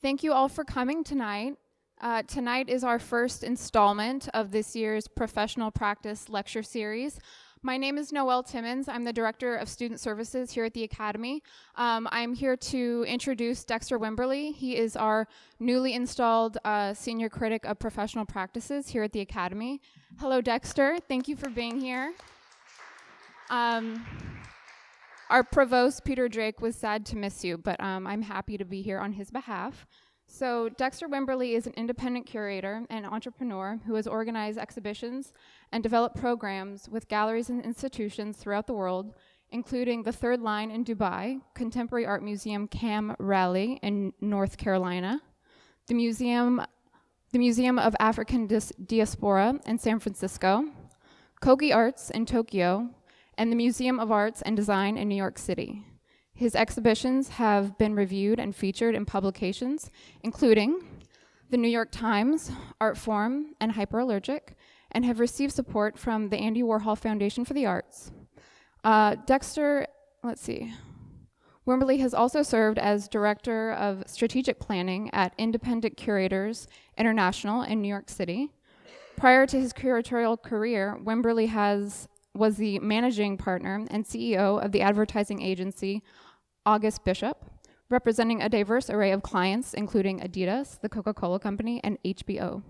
Thank you all for coming tonight. Tonight is our first installment of this year's Professional Practice Lecture Series. My name is Noelle Timmons. I'm the Director of Student Services here at the Academy. I'm here to introduce Dexter Wimberly. He is our newly installed Senior Critic of Professional Practices here at the Academy. Hello, Dexter. Thank you for being here. Our Provost, Peter Drake, was sad to miss you, but I'm happy to be here on his behalf. So Dexter Wimberly is an independent curator and entrepreneur who has organized exhibitions and developed programs with galleries and institutions throughout the world, including the Third Line in Dubai, Contemporary Art Museum Cam Raleigh in North Carolina, the Museum of African Diaspora in San Francisco, Kogi Arts in Tokyo, and the Museum of Arts and Design in New York City. His exhibitions have been reviewed and featured in publications, including the New York Times, Artforum, and Hyperallergic, and have received support from the Andy Warhol Foundation for the Arts. Dexter, Wimberly has also served as Director of Strategic Planning at Independent Curators International in New York City. Prior to his curatorial career, Wimberly was the managing partner and CEO of the advertising agency August Bishop, representing a diverse array of clients, including Adidas, the Coca-Cola Company, and HBO.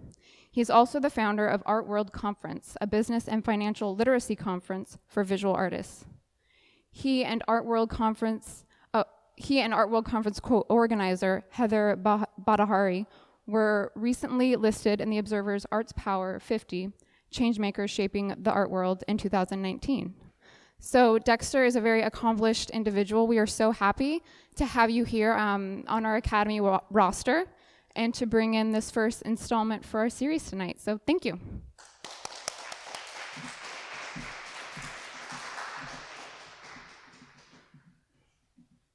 He is also the founder of Art World Conference, a business and financial literacy conference for visual artists. He and Art World Conference co-organizer Heather Badahari were recently listed in the Observer's Arts Power 50 Changemakers Shaping the Art World in 2019. So Dexter is a very accomplished individual. We are so happy to have you here on our Academy roster and to bring in this first installment for our series tonight. So thank you.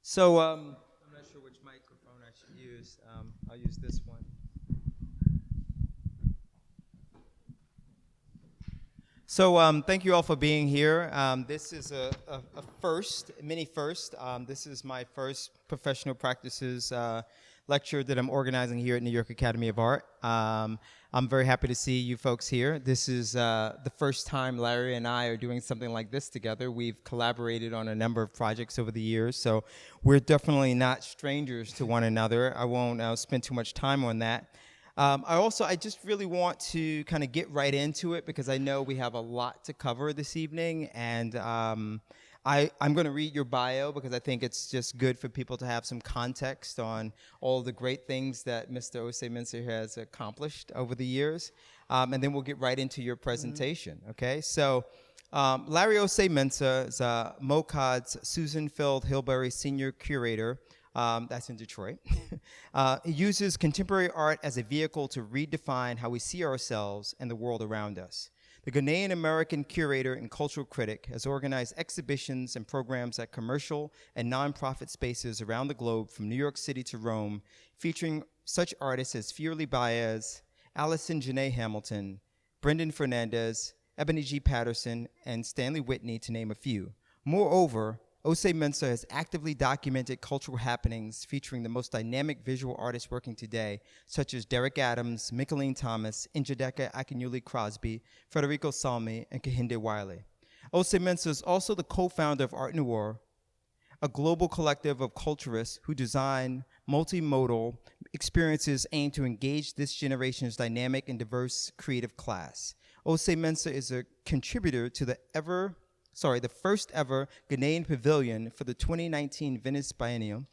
So I'm not sure which microphone I should use. I'll use this one. So thank you all for being here. This is a first, mini first. This is my first professional practices lecture that I'm organizing here at New York Academy of Art. I'm very happy to see you folks here. This is the first time Larry and I are doing something like this together. We've collaborated on a number of projects over the years, so we're definitely not strangers to one another. I won't spend too much time on that. I just really want to kind of get right into it because I know we have a lot to cover this evening, and I'm going to read your bio because I think it's just good for people to have some context on all the great things that Mr. Ossei-Mensah has accomplished over the years, and then we'll get right into your presentation, okay? So Larry Ossei-Mensah is MOCAD's Susanne Feld Hilberry Senior Curator. That's in Detroit. He uses contemporary art as a vehicle to redefine how we see ourselves and the world around us. The Ghanaian-American curator and cultural critic has organized exhibitions and programs at commercial and nonprofit spaces around the globe from New York City to Rome, featuring such artists as Firelei Baez, Allison Janae Hamilton, Brendan Fernandes, Ebony G. Patterson, and Stanley Whitney, to name a few. Moreover, Ossei-Mensah has actively documented cultural happenings featuring the most dynamic visual artists working today, such as Derrick Adams, Mickalene Thomas, Njideka Akunyili Crosby, Federico Solmi, and Kehinde Wiley. Ossei-Mensah is also the co-founder of ARTNOIR, a global collective of culturalists who design multimodal experiences aimed to engage this generation's dynamic and diverse creative class. Ossei-Mensah is a contributor to the first ever Ghanaian Pavilion for the 2019 Venice Biennial,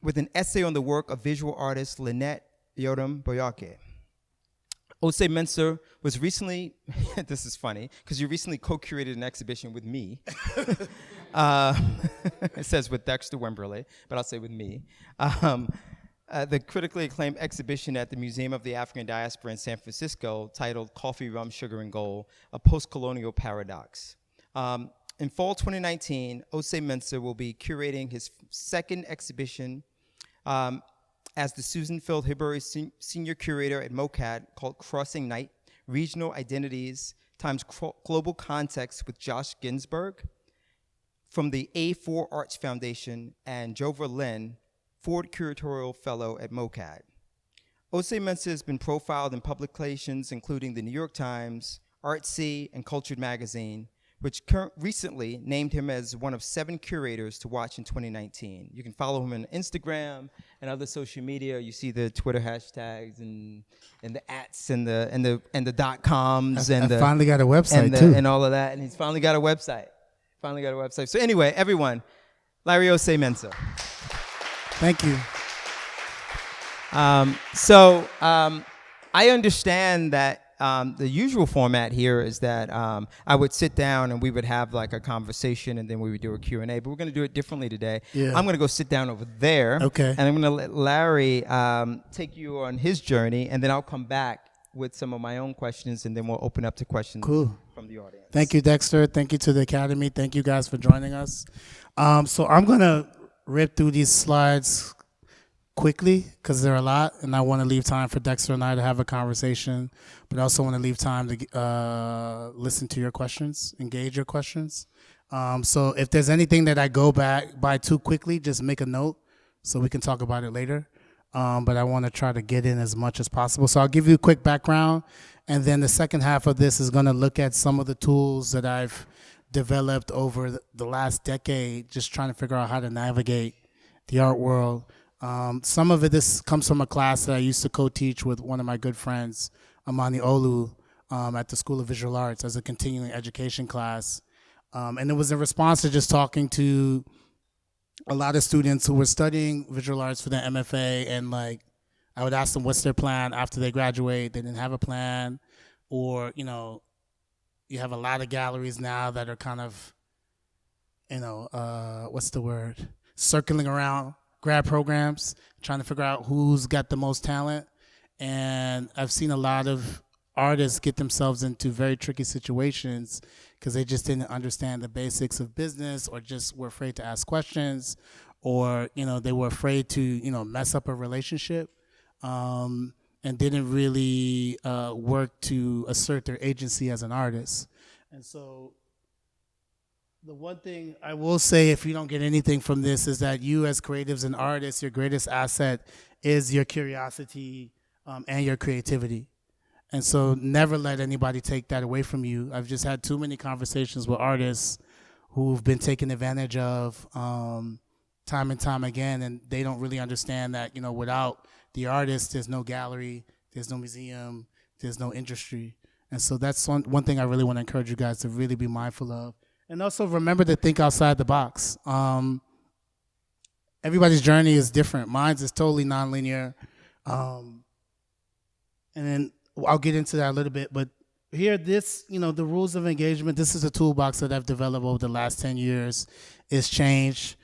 with an essay on the work of visual artist Lynette Yiadom-Boakye. Ossei-Mensah was recently, this is funny, because you recently co-curated an exhibition with me. It says with Dexter Wimberly, but I'll say with me. The critically acclaimed exhibition at the Museum of the African Diaspora in San Francisco titled Coffee, Rum, Sugar, and Gold, A Post-Colonial Paradox. In fall 2019, Ossei-Mensah will be curating his second exhibition as the Susanne Feld Hilberry Senior Curator at MOCAD, called Crossing Night, Regional Identities times Global Context with Josh Ginsberg from the A4 Arts Foundation and Jova Lin Ford Curatorial Fellow at MOCAD. Ossei-Mensah has been profiled in publications including the New York Times, Artsy, and Cultured Magazine, which recently named him as one of 7 curators to watch in 2019. You can follow him on Instagram and other social media. You see the Twitter hashtags and the ats and the .coms and I finally got a website and too, and all of that. And he's finally got a website. So anyway, everyone, Larry Ossei-Mensah. Thank you. I understand that the usual format here is that I would sit down and we would have like a conversation and then we would do a Q&A, but we're going to do it differently today. Yeah. I'm going to go sit down over there. Okay. And I'm going to let Larry take you on his journey, and then I'll come back with some of my own questions, and then we'll open up to questions from the audience. Thank you, Dexter. Thank you to the Academy. Thank you guys for joining us. So I'm going to rip through these slides quickly because there are a lot, and I want to leave time for Dexter and I to have a conversation, but I also want to leave time to listen to your questions, engage your questions. So if there's anything that I go by too quickly, just make a note so we can talk about it later. But I want to try to get in as much as possible. So I'll give you a quick background, and then the second half of this is going to look at some of the tools that I've developed over the last decade, just trying to figure out how to navigate the art world. Some of this comes from a class that I used to co-teach with one of my good friends, Amani Olu, at the School of Visual Arts as a continuing education class. And it was in response to just talking to a lot of students who were studying visual arts for their MFA, and like I would ask them what's their plan after they graduate. They didn't have a plan, or you have a lot of galleries now that are kind of circling around grad programs, trying to figure out who's got the most talent. And I've seen a lot of artists get themselves into very tricky situations because they just didn't understand the basics of business, or just were afraid to ask questions, or they were afraid to mess up a relationship, and didn't really work to assert their agency as an artist. And so the one thing I will say, if you don't get anything from this, is that you as creatives and artists, your greatest asset is your curiosity and your creativity. And so never let anybody take that away from you. I've just had too many conversations with artists who've been taken advantage of time and time again, and they don't really understand that, without the artist, there's no gallery, there's no museum, there's no industry. And so that's one thing I really want to encourage you guys to really be mindful of. And also remember to think outside the box. Everybody's journey is different. Mine's is totally nonlinear. And then I'll get into that a little bit, but here, the rules of engagement, this is a toolbox that I've developed over the last 10 years. It's changed.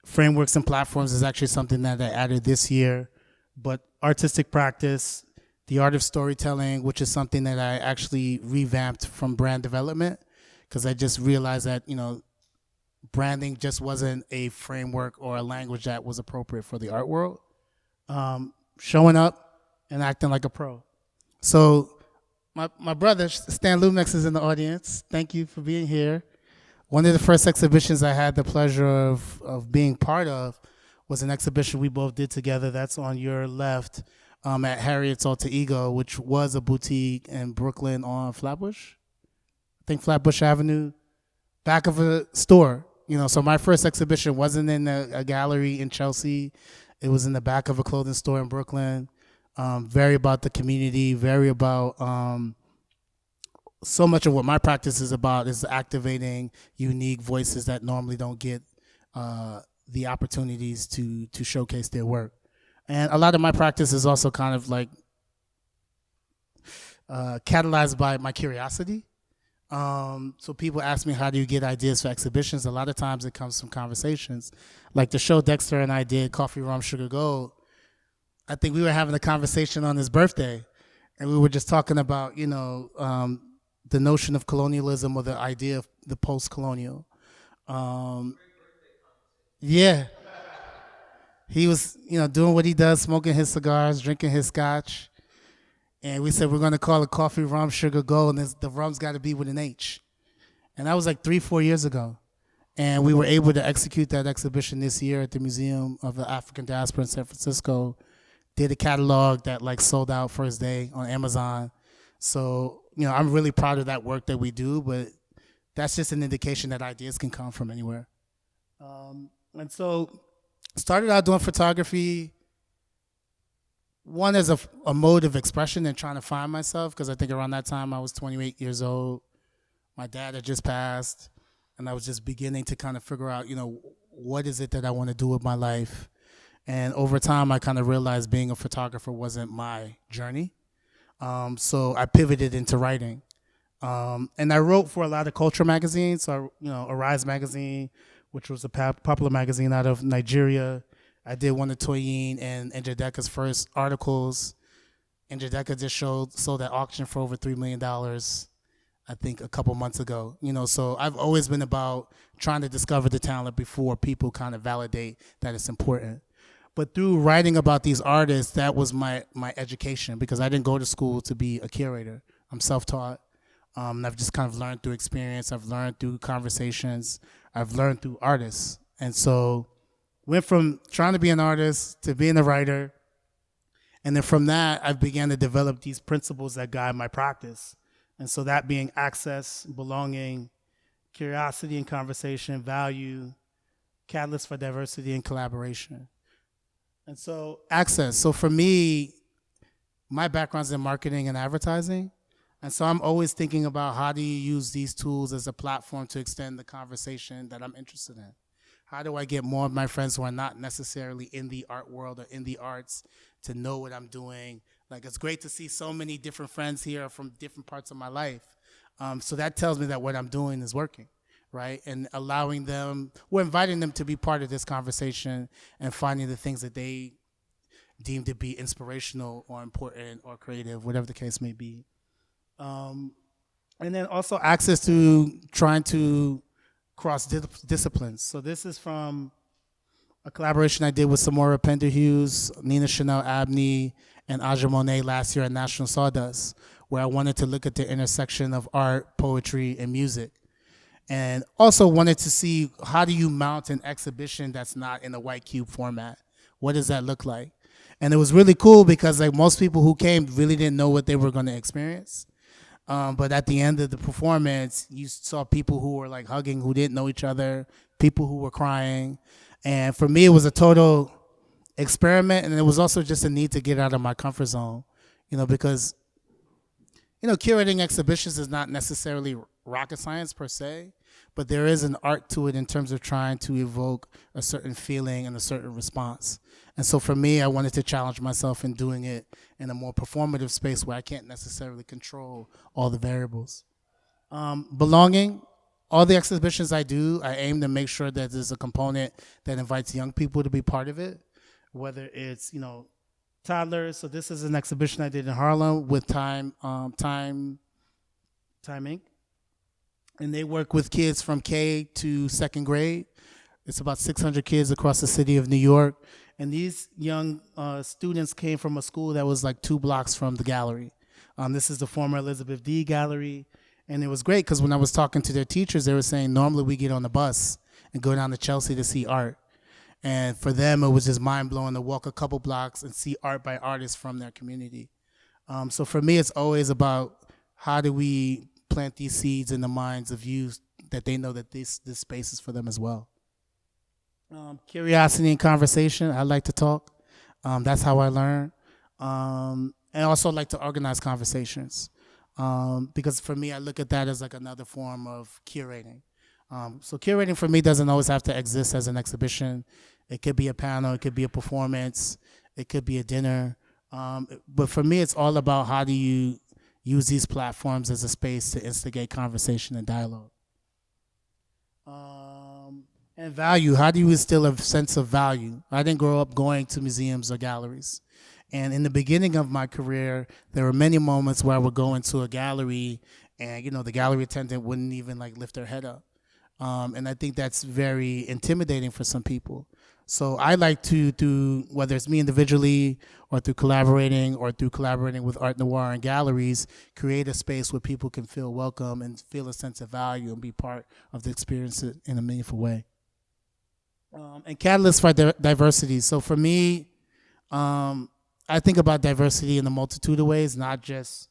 Frameworks and platforms is actually something that I added this year, but artistic practice, the art of storytelling, which is something that I actually revamped from brand development, because I just realized that, branding just wasn't a framework or a language that was appropriate for the art world. Showing up and acting like a pro. So my brother, Stan Lumex, is in the audience. Thank you for being here. One of the first exhibitions I had the pleasure of being part of was an exhibition we both did together. That's on your left at Harriet's Alter Ego, which was a boutique in Brooklyn on Flatbush. I think Flatbush Avenue, back of a store. So my first exhibition wasn't in a gallery in Chelsea. It was in the back of a clothing store in Brooklyn. Very about the community, very about so much of what my practice is about is activating unique voices that normally don't get the opportunities to showcase their work. And a lot of my practice is also kind of like catalyzed by my curiosity. So people ask me, how do you get ideas for exhibitions? A lot of times it comes from conversations. Like the show Dexter and I did, Coffee, Rum, Sugar, Gold, I think we were having a conversation on his birthday, and we were just talking about, the notion of colonialism, or the idea of the post-colonial. Yeah. He was, doing what he does, smoking his cigars, drinking his scotch. And we said, we're going to call it Coffee, Rum, Sugar, Gold, and the rum's got to be with an H. And that was like 3-4 years ago. And we were able to execute that exhibition this year at the Museum of the African Diaspora in San Francisco. Did a catalog that like sold out first day on Amazon. So, I'm really proud of that work that we do, but that's just an indication that ideas can come from anywhere. And so started out doing photography, one as a mode of expression and trying to find myself, because I think around that time I was 28 years old. My dad had just passed, and I was just beginning to kind of figure out, what is it that I want to do with my life? And over time, I kind of realized being a photographer wasn't my journey. So I pivoted into writing. And I wrote for a lot of culture magazines. So, Arise magazine, which was a popular magazine out of Nigeria. I did one of Toyin and Njideka's first articles. Njideka just sold at auction for over $3 million, I think, a couple months ago. So I've always been about trying to discover the talent before people kind of validate that it's important. But through writing about these artists, that was my education, because I didn't go to school to be a curator. I'm self-taught. And I've just kind of learned through experience. I've learned through conversations. I've learned through artists. And so went from trying to be an artist to being a writer. And then from that, I began to develop these principles that guide my practice. And so that being access, belonging, curiosity and conversation, value, catalyst for diversity and collaboration. And so access. So for me, my background's in marketing and advertising. And so I'm always thinking about how do you use these tools as a platform to extend the conversation that I'm interested in? How do I get more of my friends who are not necessarily in the art world or in the arts to know what I'm doing? Like, it's great to see so many different friends here from different parts of my life. So that tells me that what I'm doing is working, right? And allowing them, we're inviting them to be part of this conversation and finding the things that they deem to be inspirational or important or creative, whatever the case may be. And then also access to trying to cross disciplines. So this is from a collaboration I did with Samora Pender-Hughes, Nina Chanel Abney, and Aja Monet last year at National Sawdust, where I wanted to look at the intersection of art, poetry, and music. And also wanted to see, how do you mount an exhibition that's not in a white cube format? What does that look like? And it was really cool because like most people who came really didn't know what they were going to experience. But at the end of the performance, you saw people who were like hugging, who didn't know each other, people who were crying. And for me, it was a total experiment. And it was also just a need to get out of my comfort zone, because, curating exhibitions is not necessarily rocket science per se, but there is an art to it in terms of trying to evoke a certain feeling and a certain response. And so for me, I wanted to challenge myself in doing it in a more performative space where I can't necessarily control all the variables. Belonging, all the exhibitions I do, I aim to make sure that there's a component that invites young people to be part of it, whether it's, toddlers. So this is an exhibition I did in Harlem with Time Inc. And they work with kids from K to second grade. It's about 600 kids across the city of New York. And these young students came from a school that was like 2 blocks from the gallery. This is the former Elizabeth D gallery. And it was great because when I was talking to their teachers, they were saying normally we get on the bus and go down to Chelsea to see art. And for them, it was just mind-blowing to walk a couple blocks and see art by artists from their community. So for me, it's always about how do we plant these seeds in the minds of youth that they know that this space is for them as well. Curiosity and conversation. I like to talk. That's how I learn. And I also like to organize conversations. Because for me, I look at that as like another form of curating. So curating for me doesn't always have to exist as an exhibition. It could be a panel, it could be a performance, it could be a dinner. But for me, it's all about how do you use these platforms as a space to instigate conversation and dialogue. And value, how do you instill a sense of value? I didn't grow up going to museums or galleries. And in the beginning of my career, there were many moments where I would go into a gallery and, the gallery attendant wouldn't even like lift their head up. And I think that's very intimidating for some people. So I like to do, whether it's me individually or through collaborating with ARTNOIR and galleries, create a space where people can feel welcome and feel a sense of value and be part of the experience in a meaningful way. And catalysts for diversity. So for me, I think about diversity in a multitude of ways, not just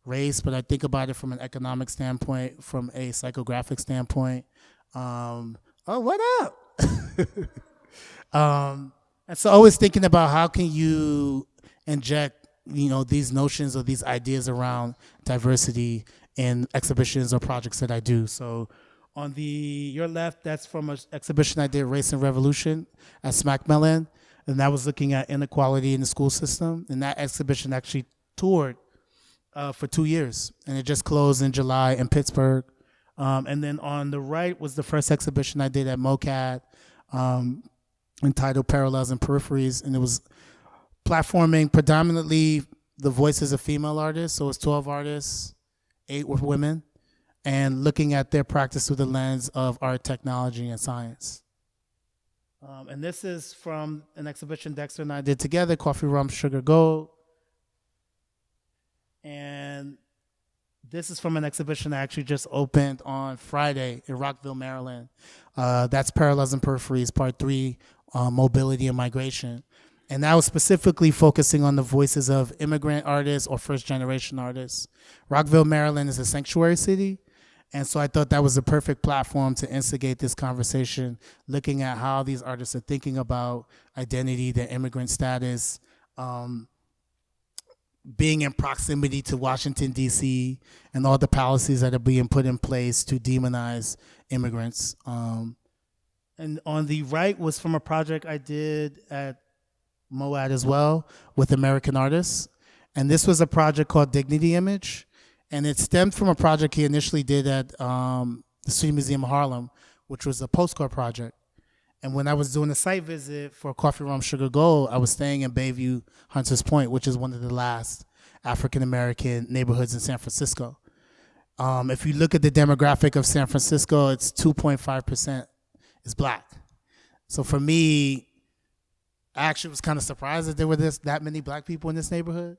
race, but I think about it from an economic standpoint, from a psychographic standpoint. Oh, what up? And so always thinking about how can you inject, these notions or these ideas around diversity in exhibitions or projects that I do. So on your left, that's from an exhibition I did, Race and Revolution, at Mickalene, and that was looking at inequality in the school system. And that exhibition actually toured for 2 years, and it just closed in July in Pittsburgh. And then on the right was the first exhibition I did at MOCAD, entitled Parallels and Peripheries, and it was platforming predominantly the voices of female artists. So it's 12 artists, 8 were women, and looking at their practice through the lens of art, technology, and science. And this is from an exhibition Dexter and I did together, Coffee, Rum, Sugar, Gold. And this is from an exhibition that actually just opened on Friday in Rockville, Maryland. That's Parallels and Peripheries, Part 3, Mobility and Migration. And that was specifically focusing on the voices of immigrant artists or first-generation artists. Rockville, Maryland is a sanctuary city, and so I thought that was the perfect platform to instigate this conversation, looking at how these artists are thinking about identity, their immigrant status, being in proximity to Washington, D.C., and all the policies that are being put in place to demonize immigrants. And on the right was from a project I did at MOAD as well with American artists. And this was a project called Dignity Image. And it stemmed from a project he initially did at the Street Museum of Harlem, which was a postcard project. And when I was doing a site visit for Coffee, Rum, Sugar, Gold, I was staying in Bayview, Hunters Point, which is one of the last African-American neighborhoods in San Francisco. If you look at the demographic of San Francisco, it's 2.5% is black. So for me, I actually was kind of surprised that there were that many black people in this neighborhood.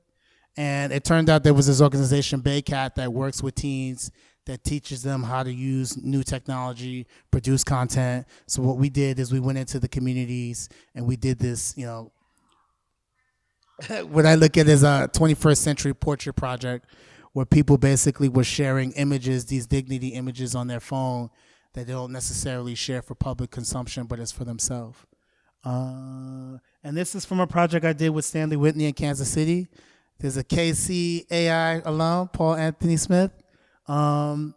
And it turned out there was this organization, BayCat, that works with teens, that teaches them how to use new technology, produce content. So what we did is we went into the communities and we did this, what I look at as a 21st century portrait project, where people basically were sharing images, these dignity images on their phone that they don't necessarily share for public consumption, but it's for themselves. And this is from a project I did with Stanley Whitney in Kansas City. There's a KC AI alum, Paul Anthony Smith. And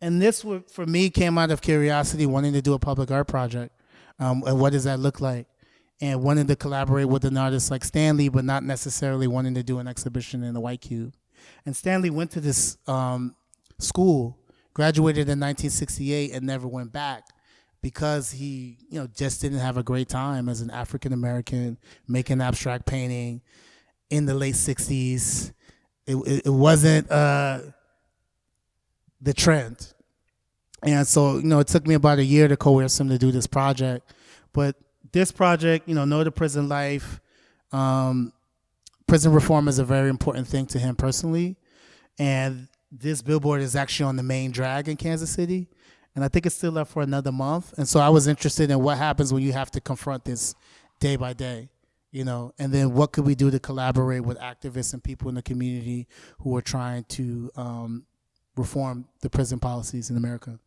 this, for me, came out of curiosity, wanting to do a public art project. And what does that look like? And wanting to collaborate with an artist like Stanley, but not necessarily wanting to do an exhibition in the White Cube. And Stanley went to this school, graduated in 1968, and never went back because he, just didn't have a great time as an African American making abstract painting in the late 60s. It wasn't the trend. And so, it took me about a year to coerce him to do this project. But this project, No to Prison Life, prison reform is a very important thing to him personally. And this billboard is actually on the main drag in Kansas City. And I think it's still up for another month. And so I was interested in what happens when you have to confront this day by day, and then what could we do to collaborate with activists and people in the community who are trying to reform the prison policies in America.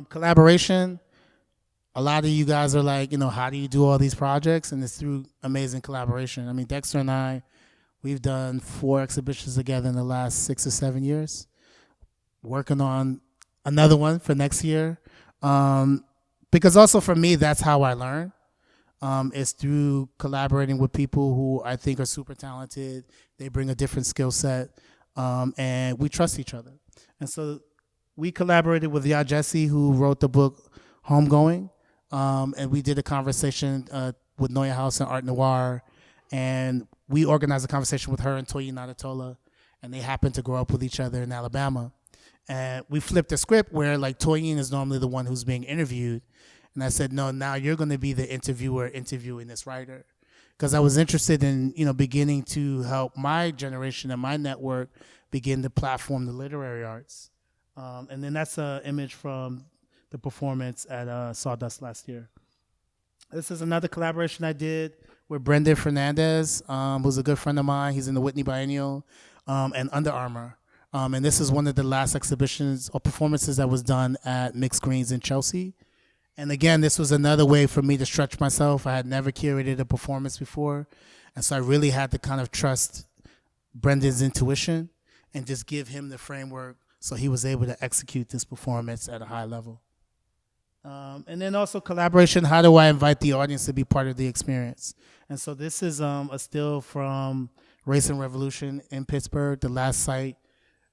Collaboration, a lot of you guys are like, how do you do all these projects? And it's through amazing collaboration. I mean, Dexter and I, we've done 4 exhibitions together in the last 6 or 7 years, working on another one for next year. Because also for me, that's how I learn. Is through collaborating with people who I think are super talented. They bring a different skill set, and we trust each other. And so we collaborated with Ya Jesse, who wrote the book Homegoing, and we did a conversation with Noya House and ARTNOIR, and we organized a conversation with her and Toyin Adetola, and they happened to grow up with each other in Alabama. And we flipped the script where Toyin is normally the one who's being interviewed, And I said, no, now you're going to be the interviewer interviewing this writer. Because I was interested in, beginning to help my generation and my network begin to platform the literary arts. And then that's an image from the performance at Sawdust last year. This is another collaboration I did with Brendan Fernandes, who's a good friend of mine. He's in the Whitney Biennial, and Under Armour. And this is one of the last exhibitions or performances that was done at Mixed Greens in Chelsea. And again, this was another way for me to stretch myself. I had never curated a performance before. And so I really had to kind of trust Brendan's intuition and just give him the framework so he was able to execute this performance at a high level. And then also collaboration, how do I invite the audience to be part of the experience? And so this is a still from Race and Revolution in Pittsburgh, the last site.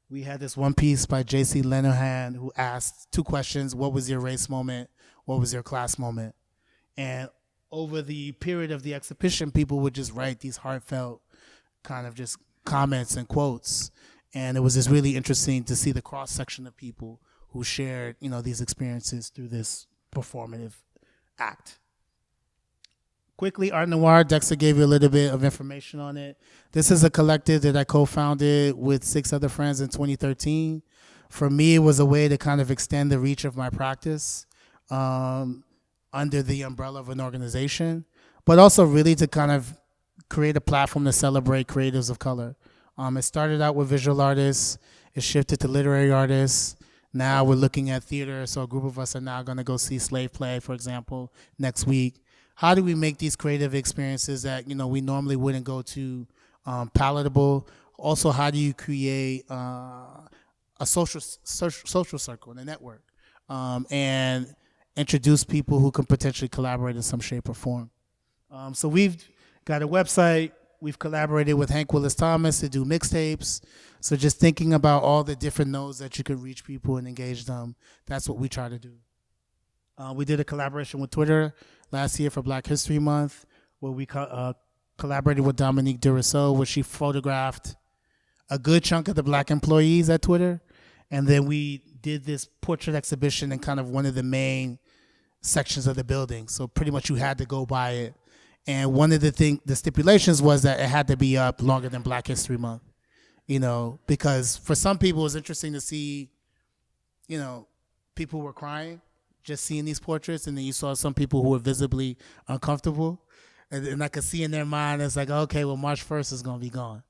We had this one piece by J.C. Lenohan who asked 2 questions. What was your race moment? What was your class moment? And over the period of the exhibition, people would just write these heartfelt kind of just comments and quotes. And it was just really interesting to see the cross-section of people who shared, these experiences through this performative act. Quickly, ARTNOIR, Dexter gave you a little bit of information on it. This is a collective that I co-founded with 6 other friends in 2013. For me, it was a way to kind of extend the reach of my practice under the umbrella of an organization, but also really to kind of create a platform to celebrate creatives of color. It started out with visual artists. It shifted to literary artists. Now we're looking at theater, so a group of us are now going to go see Slave Play, for example, next week. How do we make these creative experiences that we normally wouldn't go to palatable? Also, how do you create a social circle and a network, and introduce people who can potentially collaborate in some shape or form? So we've got a website. We've collaborated with Hank Willis Thomas to do mixtapes. So just thinking about all the different nodes that you could reach people and engage them, that's what we try to do. We did a collaboration with Twitter last year for Black History Month, where we collaborated with Dominique Duriceau, where she photographed a good chunk of the Black employees at Twitter. And then we did this portrait exhibition in kind of one of the main sections of the building. So pretty much you had to go by it. And one of the stipulations was that it had to be up longer than Black History Month, because for some people it was interesting to see, people were crying just seeing these portraits, and then you saw some people who were visibly uncomfortable. And I could see in their mind, it's like, okay, well, March 1st is going to be gone.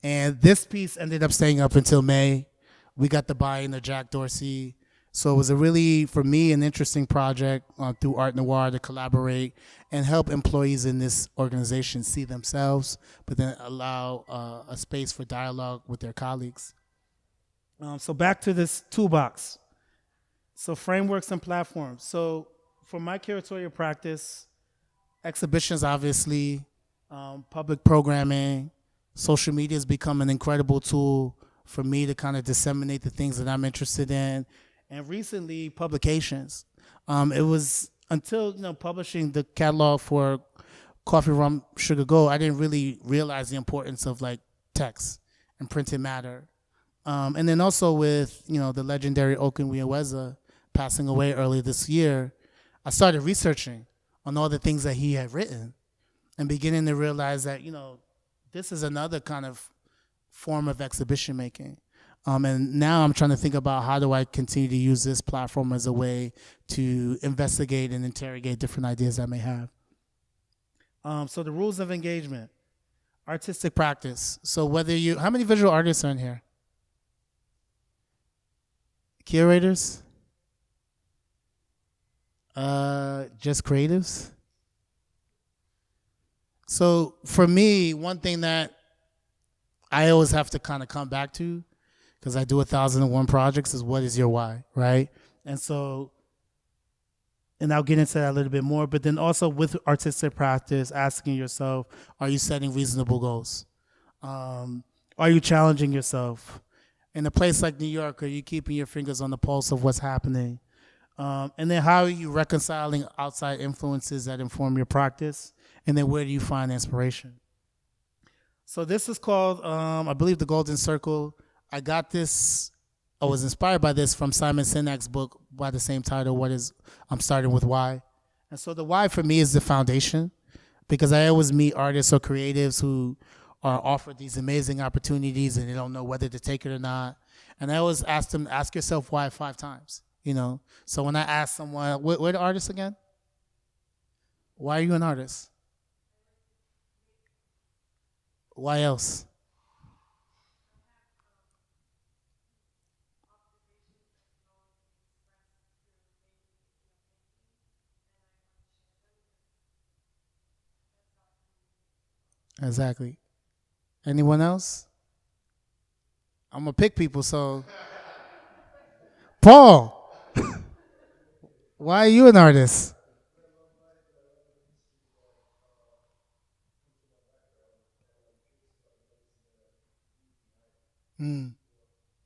And this piece ended up staying up until May. We got the buy-in of Jack Dorsey. So it was a really, for me, an interesting project through ARTNOIR to collaborate and help employees in this organization see themselves, but then allow a space for dialogue with their colleagues. So back to this toolbox. So frameworks and platforms. So for my curatorial practice, exhibitions, obviously, public programming, social media has become an incredible tool for me to kind of disseminate the things that I'm interested in. And recently, publications. It was until publishing the catalog for Coffee, Rum, Sugar, Go, I didn't really realize the importance of text and printed matter. And then also with the legendary Okunwieweza passing away earlier this year, I started researching on all the things that he had written and beginning to realize that this is another kind of form of exhibition making. And now I'm trying to think about how do I continue to use this platform as a way to investigate and interrogate different ideas I may have. So the rules of engagement, artistic practice. So how many visual artists are in here? Curators? Just creatives? So for me, one thing that I always have to kind of come back to, because I do 1,001 projects, is what is your why, right? And so, and I'll get into that a little bit more, but then also with artistic practice, asking yourself, are you setting reasonable goals? Are you challenging yourself? In a place like New York, are you keeping your fingers on the pulse of what's happening? And then how are you reconciling outside influences that inform your practice? And then where do you find inspiration? So this is called, I believe, the Golden Circle. I got this I was inspired by this from Simon Sinek's book by the same title, I'm Starting With Why. And so the why for me is the foundation, because I always meet artists or creatives who are offered these amazing opportunities and they don't know whether to take it or not. And I always ask them, ask yourself why 5 times, you know? So when I ask someone, we're the artists again? Why are you an artist? Why else? Exactly. Anyone else? I'm gonna pick people, so Paul, why are you an artist?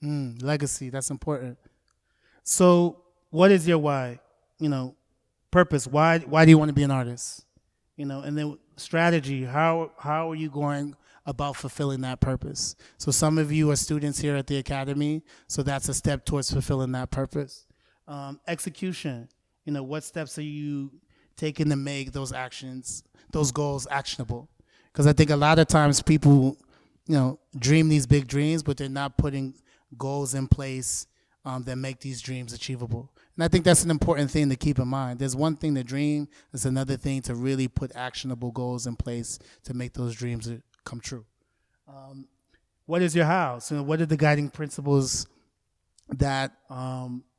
Legacy, that's important. So what is your why? You know, purpose. Why do you want to be an artist? You know, and then strategy. How are you going about fulfilling that purpose? So some of you are students here at the Academy, so that's a step towards fulfilling that purpose. Execution. You know, what steps are you taking to make those actions, those goals actionable? Because I think a lot of times people, you know, dream these big dreams, but they're not putting goals in place that make these dreams achievable. And I think that's an important thing to keep in mind. There's one thing to dream, there's another thing to really put actionable goals in place to make those dreams come true. What is your how? So what are the guiding principles that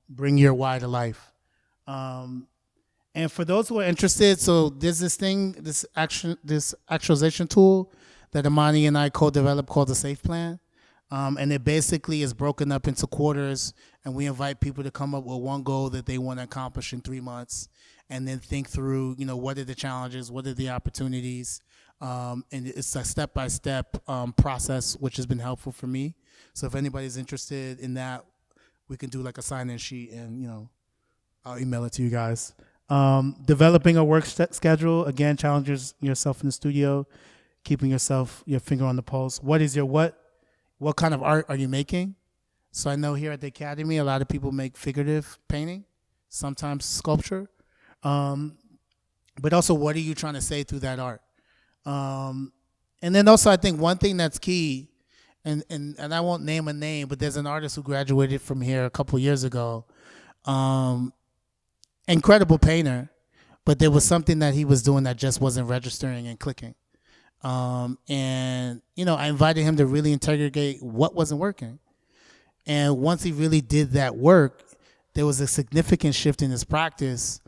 bring your why to life? And for those who are interested, so there's this thing, this actualization tool that Imani and I co-developed called the SAFE Plan. And it basically is broken up into quarters, and we invite people to come up with one goal that they want to accomplish in 3 months, and then think through, you know, what are the challenges, what are the opportunities, and it's a step-by-step process, which has been helpful for me. So if anybody's interested in that, we can do like a sign-in sheet, and, you know, I'll email it to you guys. Developing a work schedule, again, challenges yourself in the studio, keeping your finger on the pulse. What is your what kind of art are you making? So I know here at the Academy, a lot of people make figurative painting, sometimes sculpture. But also, what are you trying to say through that art? And then also, I think one thing that's key, and I won't name a name, but there's an artist who graduated from here a couple years ago. Incredible painter, but there was something that he was doing that just wasn't registering and clicking. And, you know, I invited him to really interrogate what wasn't working. And once he really did that work, there was a significant shift in his practice.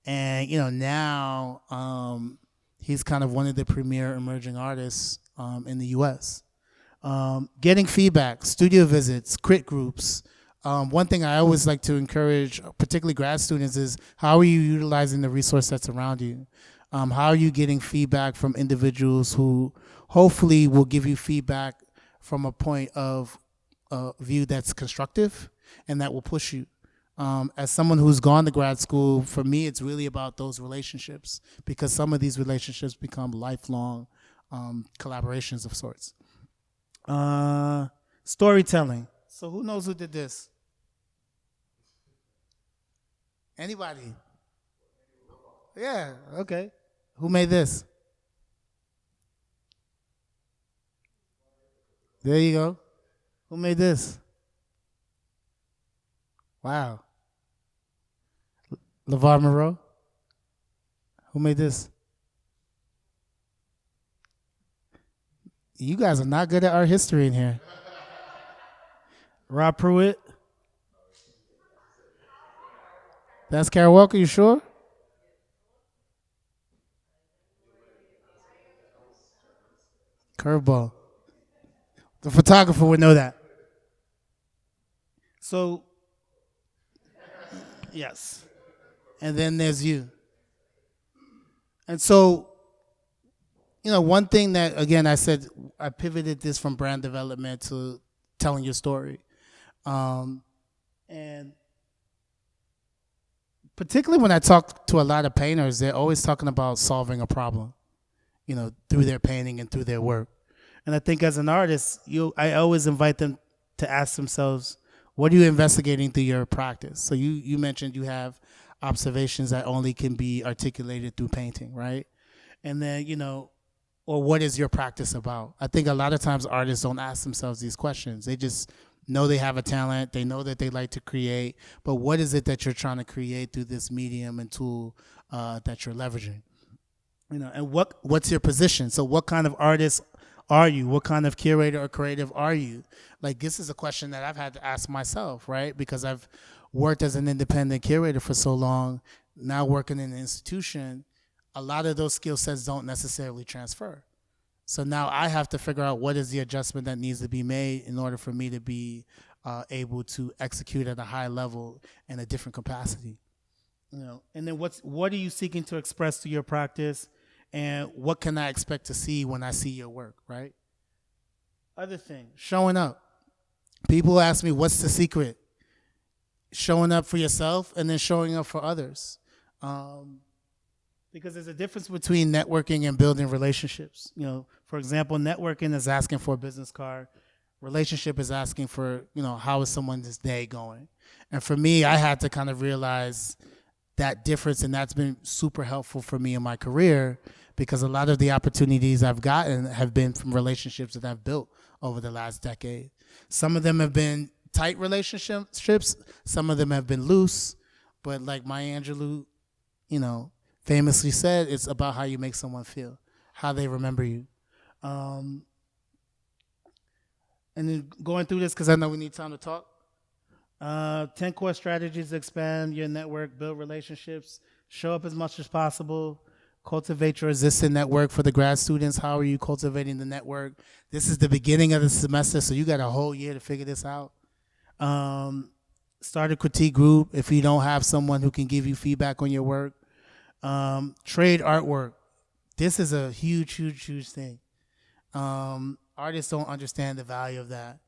And, you know, now he's kind of one of the premier emerging artists in the U.S. Getting feedback, studio visits, crit groups. One thing I always like to encourage, particularly grad students, is how are you utilizing the resource that's around you? How are you getting feedback from individuals who hopefully will give you feedback from a point of view that's constructive and that will push you? As someone who's gone to grad school, for me, it's really about those relationships, because some of these relationships become lifelong collaborations of sorts. Storytelling. So who knows who did this? Anybody? Yeah, okay. Who made this? There you go. Who made this? Wow. LeVar Moreau? Who made this? You guys are not good at art history in here. Rob Pruitt? That's Carol Walker, you sure? Curveball. The photographer would know that. So, yes. And then there's you. And so, you know, one thing that, again, I said, I pivoted this from brand development to telling your story. And particularly when I talk to a lot of painters, they're always talking about solving a problem, you know, through their painting and through their work. And I think as an artist, I always invite them to ask themselves, what are you investigating through your practice? So you mentioned you have observations that only can be articulated through painting, right? And then, or what is your practice about? I think a lot of times artists don't ask themselves these questions. They just know they have a talent. They know that they like to create. But what is it that you're trying to create through this medium and tool that you're leveraging? And what's your position? So what kind of artist are you? What kind of curator or creative are you? Like, this is a question that I've had to ask myself, right? Because I've worked as an independent curator for so long, now working in an institution, a lot of those skill sets don't necessarily transfer. So now I have to figure out what is the adjustment that needs to be made in order for me to be able to execute at a high level in a different capacity. And then what are you seeking to express through your practice, and what can I expect to see when I see your work, right? Other thing, showing up. People ask me, what's the secret? Showing up for yourself and then showing up for others. Because there's a difference between networking and building relationships. For example, networking is asking for a business card. Relationship is asking for, how is someone's day going? And for me, I had to kind of realize that difference, and that's been super helpful for me in my career, because a lot of the opportunities I've gotten have been from relationships that I've built over the last decade. Some of them have been tight relationships, some of them have been loose, but like Maya Angelou, famously said, it's about how you make someone feel, how they remember you. And then going through this, because I know we need time to talk. 10 core strategies to expand your network, build relationships, show up as much as possible, cultivate your existing network. For the grad students, how are you cultivating the network? This is the beginning of the semester, so you got a whole year to figure this out. Start a critique group if you don't have someone who can give you feedback on your work. Trade artwork. This is a huge, huge, huge thing. Artists don't understand the value of that.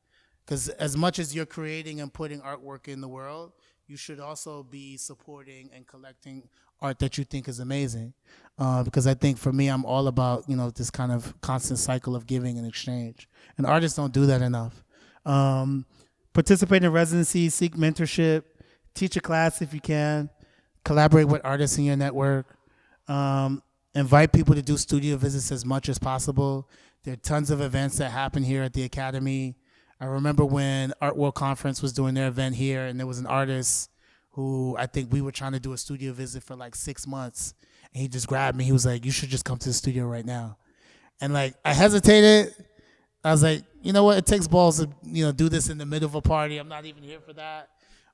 Because as much as you're creating and putting artwork in the world, you should also be supporting and collecting art that you think is amazing. Because I think for me, I'm all about, this kind of constant cycle of giving and exchange. And artists don't do that enough. Participate in residencies, seek mentorship, teach a class if you can, collaborate with artists in your network, invite people to do studio visits as much as possible. There are tons of events that happen here at the Academy. I remember when Art World Conference was doing their event here, and there was an artist who I think we were trying to do a studio visit for like 6 months, and he just grabbed me. He was like, you should just come to the studio right now. And I hesitated. I was like, you know what? It takes balls to, do this in the middle of a party. I'm not even here for that.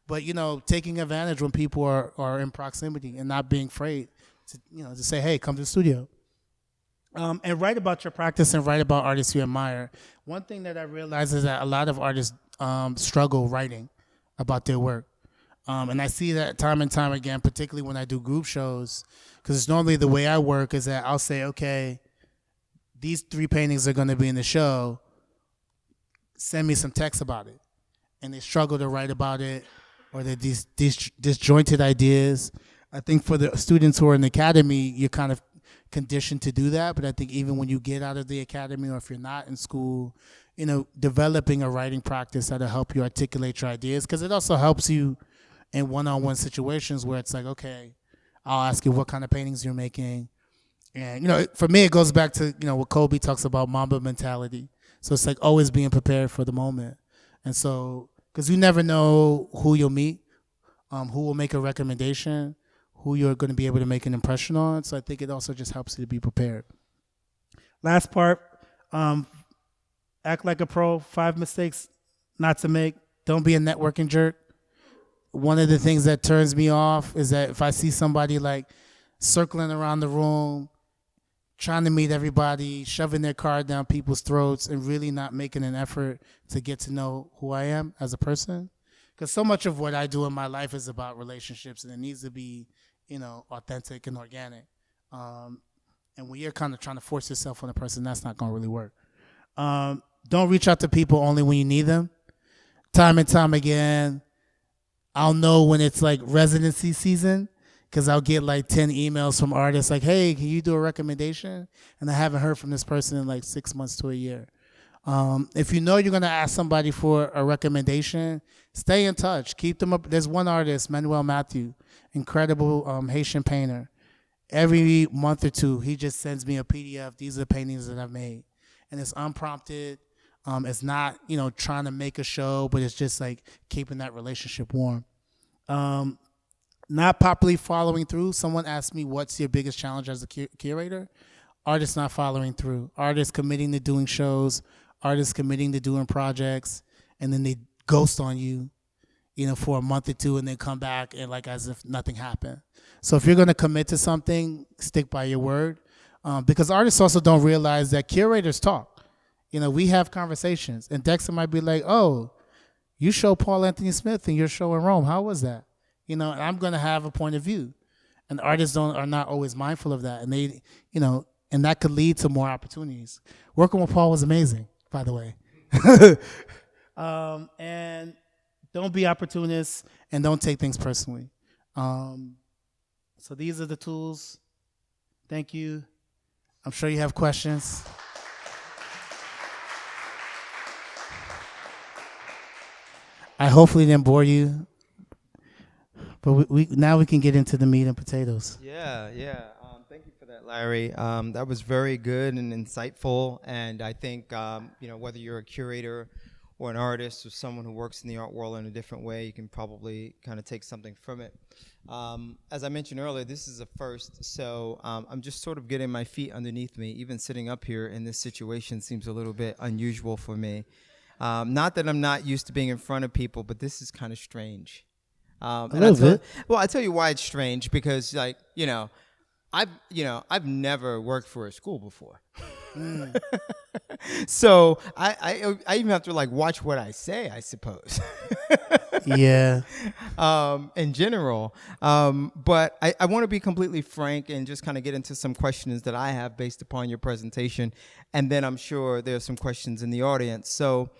But, taking advantage when people are in proximity and not being afraid to say, hey, come to the studio. And write about your practice and write about artists you admire. One thing that I realize is that a lot of artists struggle writing about their work. And I see that time and time again, particularly when I do group shows, because it's normally the way I work is that I'll say, okay, these 3 paintings are going to be in the show. Send me some text about it. And they struggle to write about it, or they're these disjointed ideas. I think for the students who are in the academy, you're kind of conditioned to do that, but I think even when you get out of the academy, or if you're not in school, developing a writing practice that'll help you articulate your ideas, because it also helps you in one-on-one situations where it's like, okay, I'll ask you what kind of paintings you're making. And, for me, it goes back to, what Kobe talks about, Mamba mentality. So it's like always being prepared for the moment. And so, because you never know who you'll meet, who will make a recommendation, who you're going to be able to make an impression on. So I think it also just helps you to be prepared. Last part, act like a pro. 5 mistakes not to make. Don't be a networking jerk. One of the things that turns me off is that if I see somebody circling around the room, trying to meet everybody, shoving their card down people's throats, and really not making an effort to get to know who I am as a person. Because so much of what I do in my life is about relationships, and it needs to be authentic and organic. And when you're kind of trying to force yourself on a person, that's not going to really work. Don't reach out to people only when you need them. Time and time again, I'll know when it's residency season, because I'll get 10 emails from artists hey, can you do a recommendation? And I haven't heard from this person in 6 months to a year. If you know you're going to ask somebody for a recommendation, stay in touch. Keep them up. There's one artist, Manuel Matthew, incredible Haitian painter. Every month or two, he just sends me a PDF. These are the paintings that I've made. And it's unprompted. It's not, trying to make a show, but it's just like keeping that relationship warm. Not properly following through. Someone asked me, what's your biggest challenge as a curator? Artists not following through. Artists committing to doing shows. Artists committing to doing projects. And then they ghost on you, for a month or two, and then come back and like as if nothing happened. So if you're going to commit to something, stick by your word. Because artists also don't realize that curators talk. We have conversations. And Dexter might be like, oh, you show Paul Anthony Smith in your show in Rome. How was that? And I'm going to have a point of view. And artists are not always mindful of that. And they, and that could lead to more opportunities. Working with Paul was amazing, by the way. And don't be opportunists and don't take things personally. So these are the tools. Thank you. I'm sure you have questions. I hopefully didn't bore you. But now we can get into the meat and potatoes. Yeah. Thank you for that, Larry. That was very good and insightful. And I think, whether you're a curator or an artist or someone who works in the art world in a different way, you can probably kind of take something from it. As I mentioned earlier, this is a first, so I'm just sort of getting my feet underneath me. Even sitting up here in this situation seems a little bit unusual for me. Not that I'm not used to being in front of people, but this is kind of strange. A little bit. Well, I tell you why it's strange, because I've never worked for a school before. So I even have to watch what I say, I suppose. Yeah. In general. But I want to be completely frank and just kind of get into some questions that I have based upon your presentation. And then I'm sure there's some questions in the audience. So,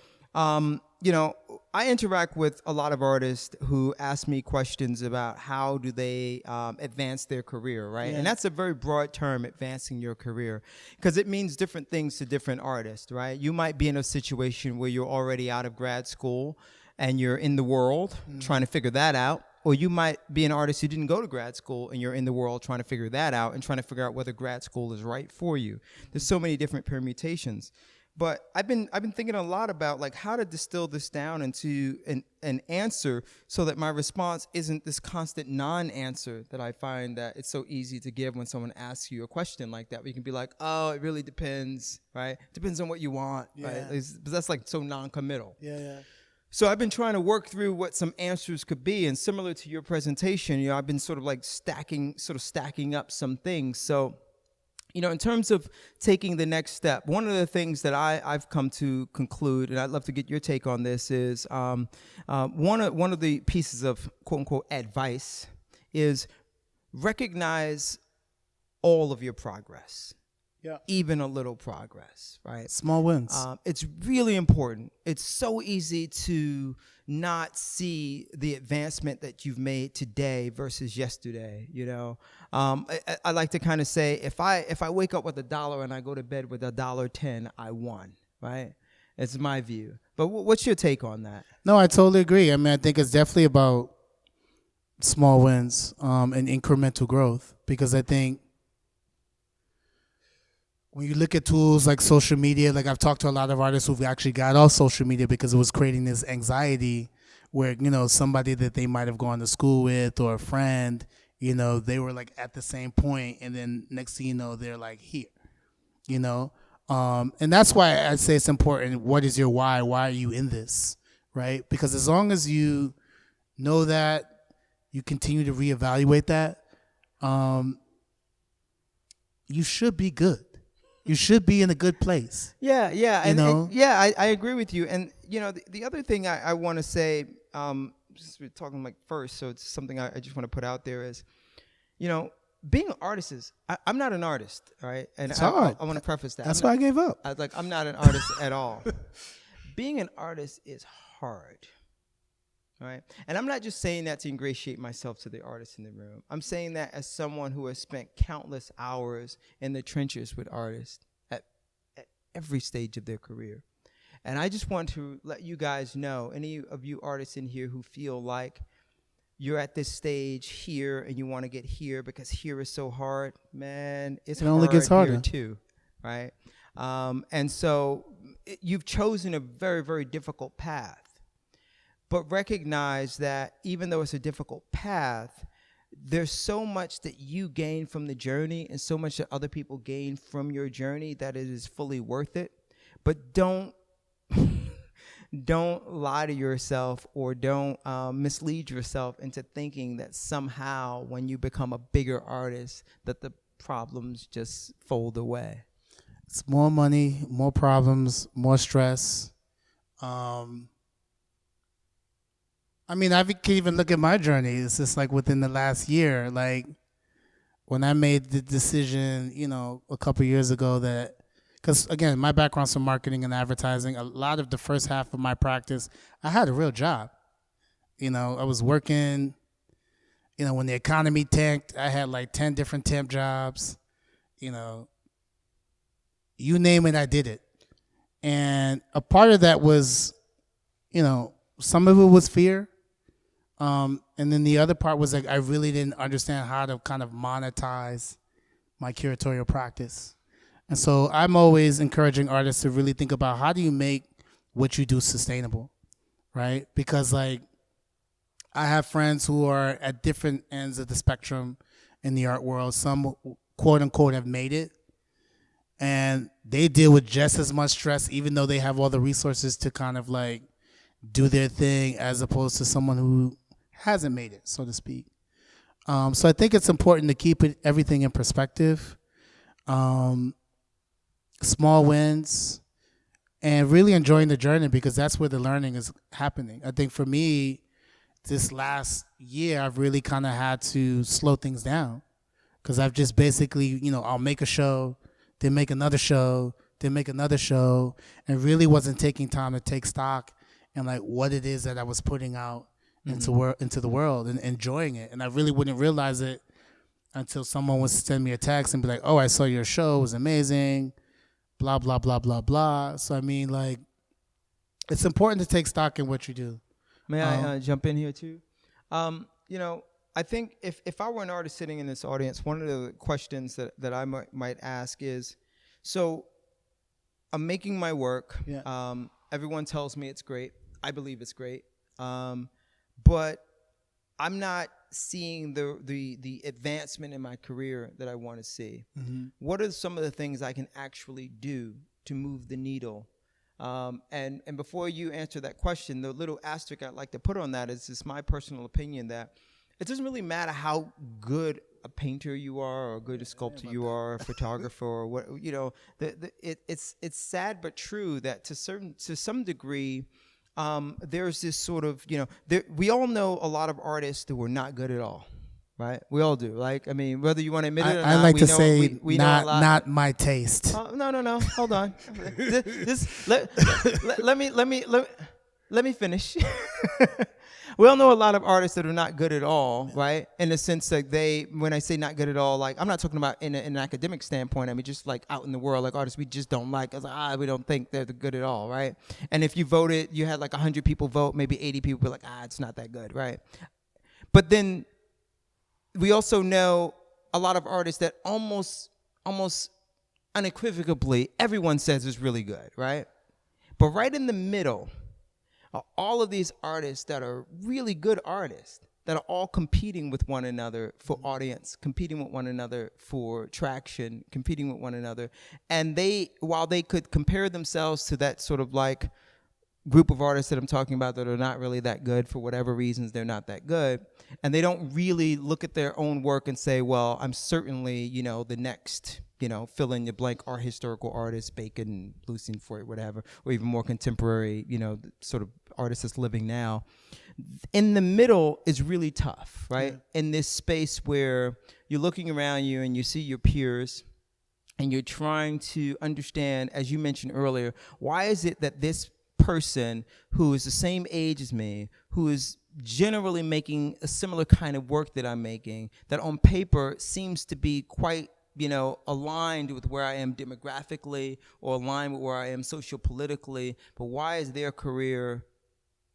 I interact with a lot of artists who ask me questions about how do they advance their career, right? Yeah. And that's a very broad term, advancing your career, because it means different things to different artists, right? You might be in a situation where you're already out of grad school and you're in the world trying to figure that out. Or you might be an artist who didn't go to grad school and you're in the world trying to figure that out and trying to figure out whether grad school is right for you. There's so many different permutations. But I've been thinking a lot about how to distill this down into an answer so that my response isn't this constant non-answer that I find that it's so easy to give when someone asks you a question like that. We can be like, oh, it really depends, right? Depends on what you want, right? But that's so non-committal. Yeah. So I've been trying to work through what some answers could be, and similar to your presentation, I've been sort of stacking up some things. So, in terms of taking the next step, one of the things that I've come to conclude, and I'd love to get your take on this, is one of the pieces of quote unquote advice is recognize all of your progress. Yeah. Even a little progress, right? Small wins. It's really important. It's so easy to not see the advancement that you've made today versus yesterday. I like to kind of say, if I wake up with $1 and I go to bed with $1.10, I won, right? It's my view. But what's your take on that? No, I totally agree. I think it's definitely about small wins and incremental growth, because I think when you look at tools like social media, I've talked to a lot of artists who've actually got off social media because it was creating this anxiety where, somebody that they might have gone to school with or a friend, they were at the same point, and then next thing you know, they're here, and that's why I say it's important. What is your why? Why are you in this, right? Because as long as you know that, you continue to reevaluate that, you should be good. You should be in a good place. Yeah. I agree with you. And, the other thing I want to say, since we're talking first, so it's something I just want to put out there is, being an artist is, I'm not an artist, right? And it's hard. I want to preface that. That's why I gave up. I'm not an artist at all. Being an artist is hard, right? And I'm not just saying that to ingratiate myself to the artists in the room. I'm saying that as someone who has spent countless hours in the trenches with artists at every stage of their career. And I just want to let you guys know, any of you artists in here who feel like you're at this stage here and you want to get here because here is so hard, man, it only gets harder here too, right? And so you've chosen a very, very difficult path. But recognize that even though it's a difficult path, there's so much that you gain from the journey and so much that other people gain from your journey that it is fully worth it. But don't lie to yourself, or don't mislead yourself into thinking that somehow when you become a bigger artist that the problems just fold away. It's more money, more problems, more stress. I mean, I can even look at my journey. It's just like within the last year, like when I made the decision, you know, a couple years ago that, because again, my background's in marketing and advertising. A lot of the first half of my practice, I had a real job. You know, I was working, you know, when the economy tanked, I had like 10 different temp jobs. You know, you name it, I did it. And a part of that was, you know, some of it was fear. And then the other part was like I really didn't understand how to kind of monetize my curatorial practice. And so I'm always encouraging artists to really think about how do you make what you do sustainable, right? Because like I have friends who are at different ends of the spectrum in the art world. Some quote unquote have made it, and they deal with just as much stress even though they have all the resources to kind of like do their thing, as opposed to someone who hasn't made it, so to speak. So I think it's important to keep everything in perspective. Small wins, and really enjoying the journey, because that's where the learning is happening. I think for me, this last year, I've really kind of had to slow things down, because I've just basically, you know, I'll make a show, then make another show, then make another show, and really wasn't taking time to take stock and like what it is that I was putting out into the world and enjoying it. And I really wouldn't realize it until someone would send me a text and be like, oh, I saw your show, it was amazing, blah, blah, blah, blah, blah. So, I mean, like, it's important to take stock in what you do. May I jump in here too? You know, I think if I were an artist sitting in this audience, one of the questions that I might ask is, so I'm making my work. Yeah. Everyone tells me it's great. I believe it's great. But I'm not seeing the advancement in my career that I want to see. Mm-hmm. What are some of the things I can actually do to move the needle? And before you answer that question, the little asterisk I'd like to put on that is just my personal opinion that it doesn't really matter how good a painter you are, or a good sculptor you are, a photographer, or what, you know. It's sad but true that to some degree, there's this sort of, you know, we all know a lot of artists who are not good at all, right? We all do. Like, I mean, whether you want to admit it or not. I like to say we know a lot. Not my taste. No. Hold on. Let me finish. We all know a lot of artists that are not good at all, right? In the sense that when I say not good at all, like, I'm not talking about in an academic standpoint. I mean, just like out in the world, like artists we just don't like. I was like, we don't think they're good at all, right? And if you voted, you had like 100 people vote, maybe 80 people were like, it's not that good, right? But then we also know a lot of artists that almost unequivocally everyone says is really good, right? But right in the middle are all of these artists that are really good artists that are all competing with one another for audience, competing with one another for traction, competing with one another. And while they could compare themselves to that sort of like group of artists that I'm talking about that are not really that good, for whatever reasons they're not that good, and they don't really look at their own work and say, well, I'm certainly, you know, the next, you know, fill in your blank art historical artist, Bacon, Lucian Freud, whatever, or even more contemporary, you know, sort of artist that's living now. In the middle is really tough, right? Yeah. In this space where you're looking around you and you see your peers and you're trying to understand, as you mentioned earlier, why is it that this person who is the same age as me, who is generally making a similar kind of work that I'm making, that on paper seems to be quite aligned with where I am demographically or aligned with where I am sociopolitically, but why is their career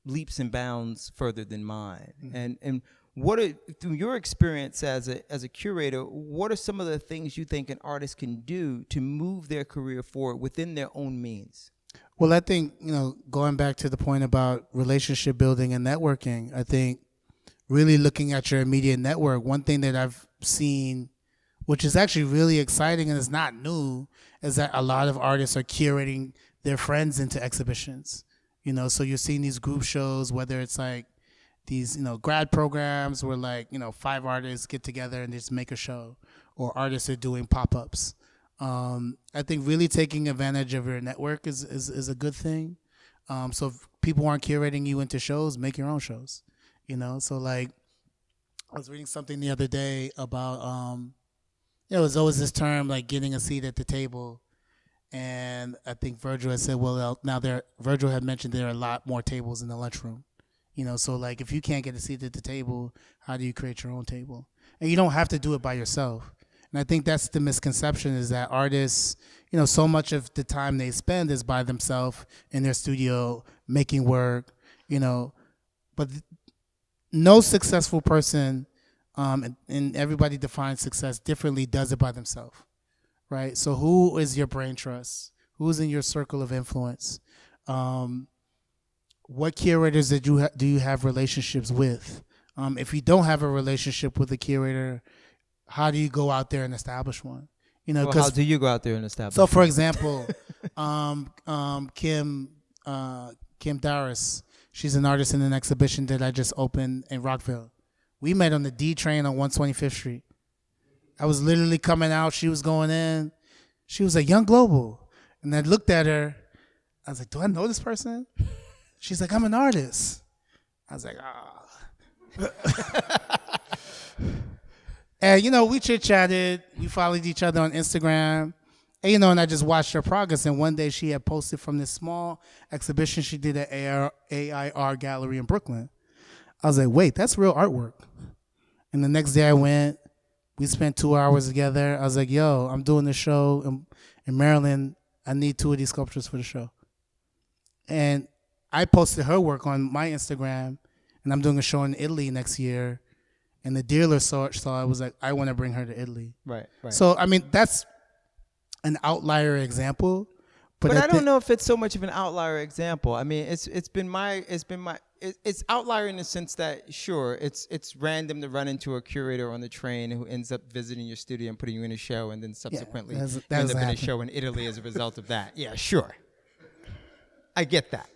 leaps and bounds further than mine? And what are, through your experience as a curator, what are some of the things you think an artist can do to move their career forward within their own means? Well, I think, going back to the point about relationship building and networking, I think really looking at your immediate network, one thing that I've seen, which is actually really exciting and is not new, is that a lot of artists are curating their friends into exhibitions. So you're seeing these group shows, whether it's like these, grad programs where 5 artists get together and just make a show, or artists are doing pop-ups. I think really taking advantage of your network is a good thing. So if people aren't curating you into shows, make your own shows. So I was reading something the other day about there's always this term like getting a seat at the table, and I think Virgil had said, well, now Virgil had mentioned there are a lot more tables in the lunchroom. So if you can't get a seat at the table, how do you create your own table? And you don't have to do it by yourself. And I think that's the misconception, is that artists, so much of the time they spend is by themselves in their studio making work, but no successful person, and everybody defines success differently, does it by themselves, right? So who is your brain trust? Who's in your circle of influence? What curators do you have relationships with? If you don't have a relationship with a curator, how do you go out there and establish one? How do you go out there and establish? So, for example, Kim Darris, she's an artist in an exhibition that I just opened in Rockville. We met on the D train on 125th Street. I was literally coming out. She was going in. She was like, Young Global. And I looked at her. I was like, do I know this person? She's like, I'm an artist. I was like, And, we chit-chatted. We followed each other on Instagram. And, and I just watched her progress. And one day she had posted from this small exhibition she did at AIR Gallery in Brooklyn. I was like, wait, that's real artwork. And the next day I went. We spent 2 hours together. I was like, yo, I'm doing this show in Maryland. I need 2 of these sculptures for the show. And I posted her work on my Instagram. And I'm doing a show in Italy next year. And the dealer saw it, was like, I want to bring her to Italy. Right. So, that's an outlier example. But I don't know if it's so much of an outlier example. It's outlier in the sense that, sure, it's random to run into a curator on the train who ends up visiting your studio and putting you in a show, and then subsequently end up in a show in Italy as a result of that. Yeah, sure. I get that.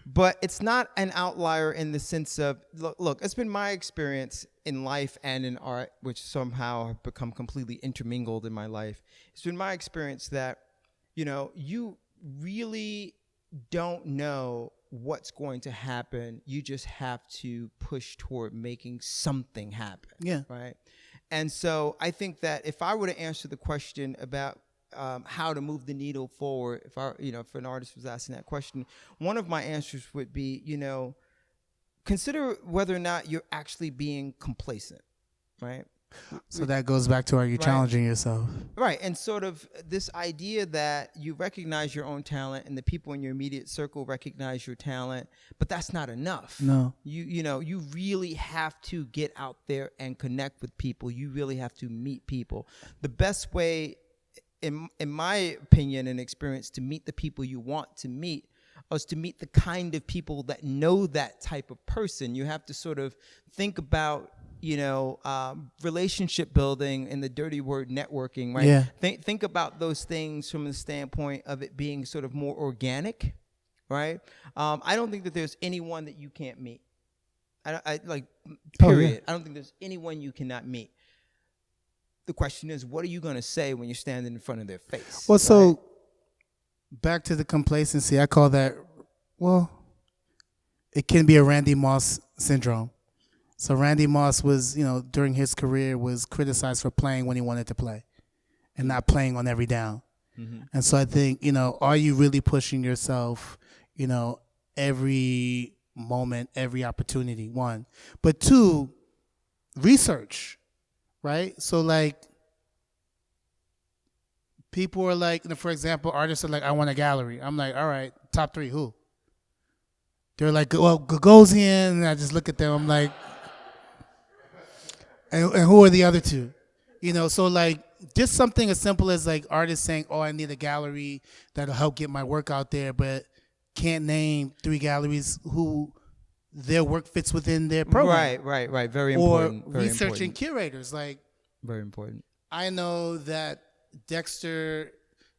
But it's not an outlier in the sense of, look, it's been my experience in life and in art, which somehow have become completely intermingled in my life. It's been my experience that, you really don't know what's going to happen. You just have to push toward making something happen. Yeah. Right. And so I think that if I were to answer the question about how to move the needle forward, if an artist was asking that question, one of my answers would be, consider whether or not you're actually being complacent, right? So that goes back to, are you challenging yourself? Right, and sort of this idea that you recognize your own talent and the people in your immediate circle recognize your talent, but that's not enough. No. You really have to get out there and connect with people. You really have to meet people. The best way, in my opinion and experience, to meet the people you want to meet is to meet the kind of people that know that type of person. You have to sort of think about, relationship building and the dirty word networking, right? Yeah. Think about those things from the standpoint of it being sort of more organic, right? I don't think that there's anyone that you can't meet. Period. Oh, yeah. I don't think there's anyone you cannot meet. The question is, what are you going to say when you're standing in front of their face? Well, right? so back to the complacency, I call that, it can be a Randy Moss syndrome. So Randy Moss was, during his career, was criticized for playing when he wanted to play and not playing on every down. Mm-hmm. And so I think, are you really pushing yourself, every moment, every opportunity, one. But two, research, right? So people are like, for example, artists are like, I want a gallery. I'm like, all right, top 3, who? They're like, well, Gagosian, and I just look at them. I'm like, and who are the other 2? So like just something as simple as like artists saying, oh, I need a gallery that'll help get my work out there, but can't name 3 galleries who their work fits within their program. Right. Very important. Or researching curators. Like, very important. I know that Dexter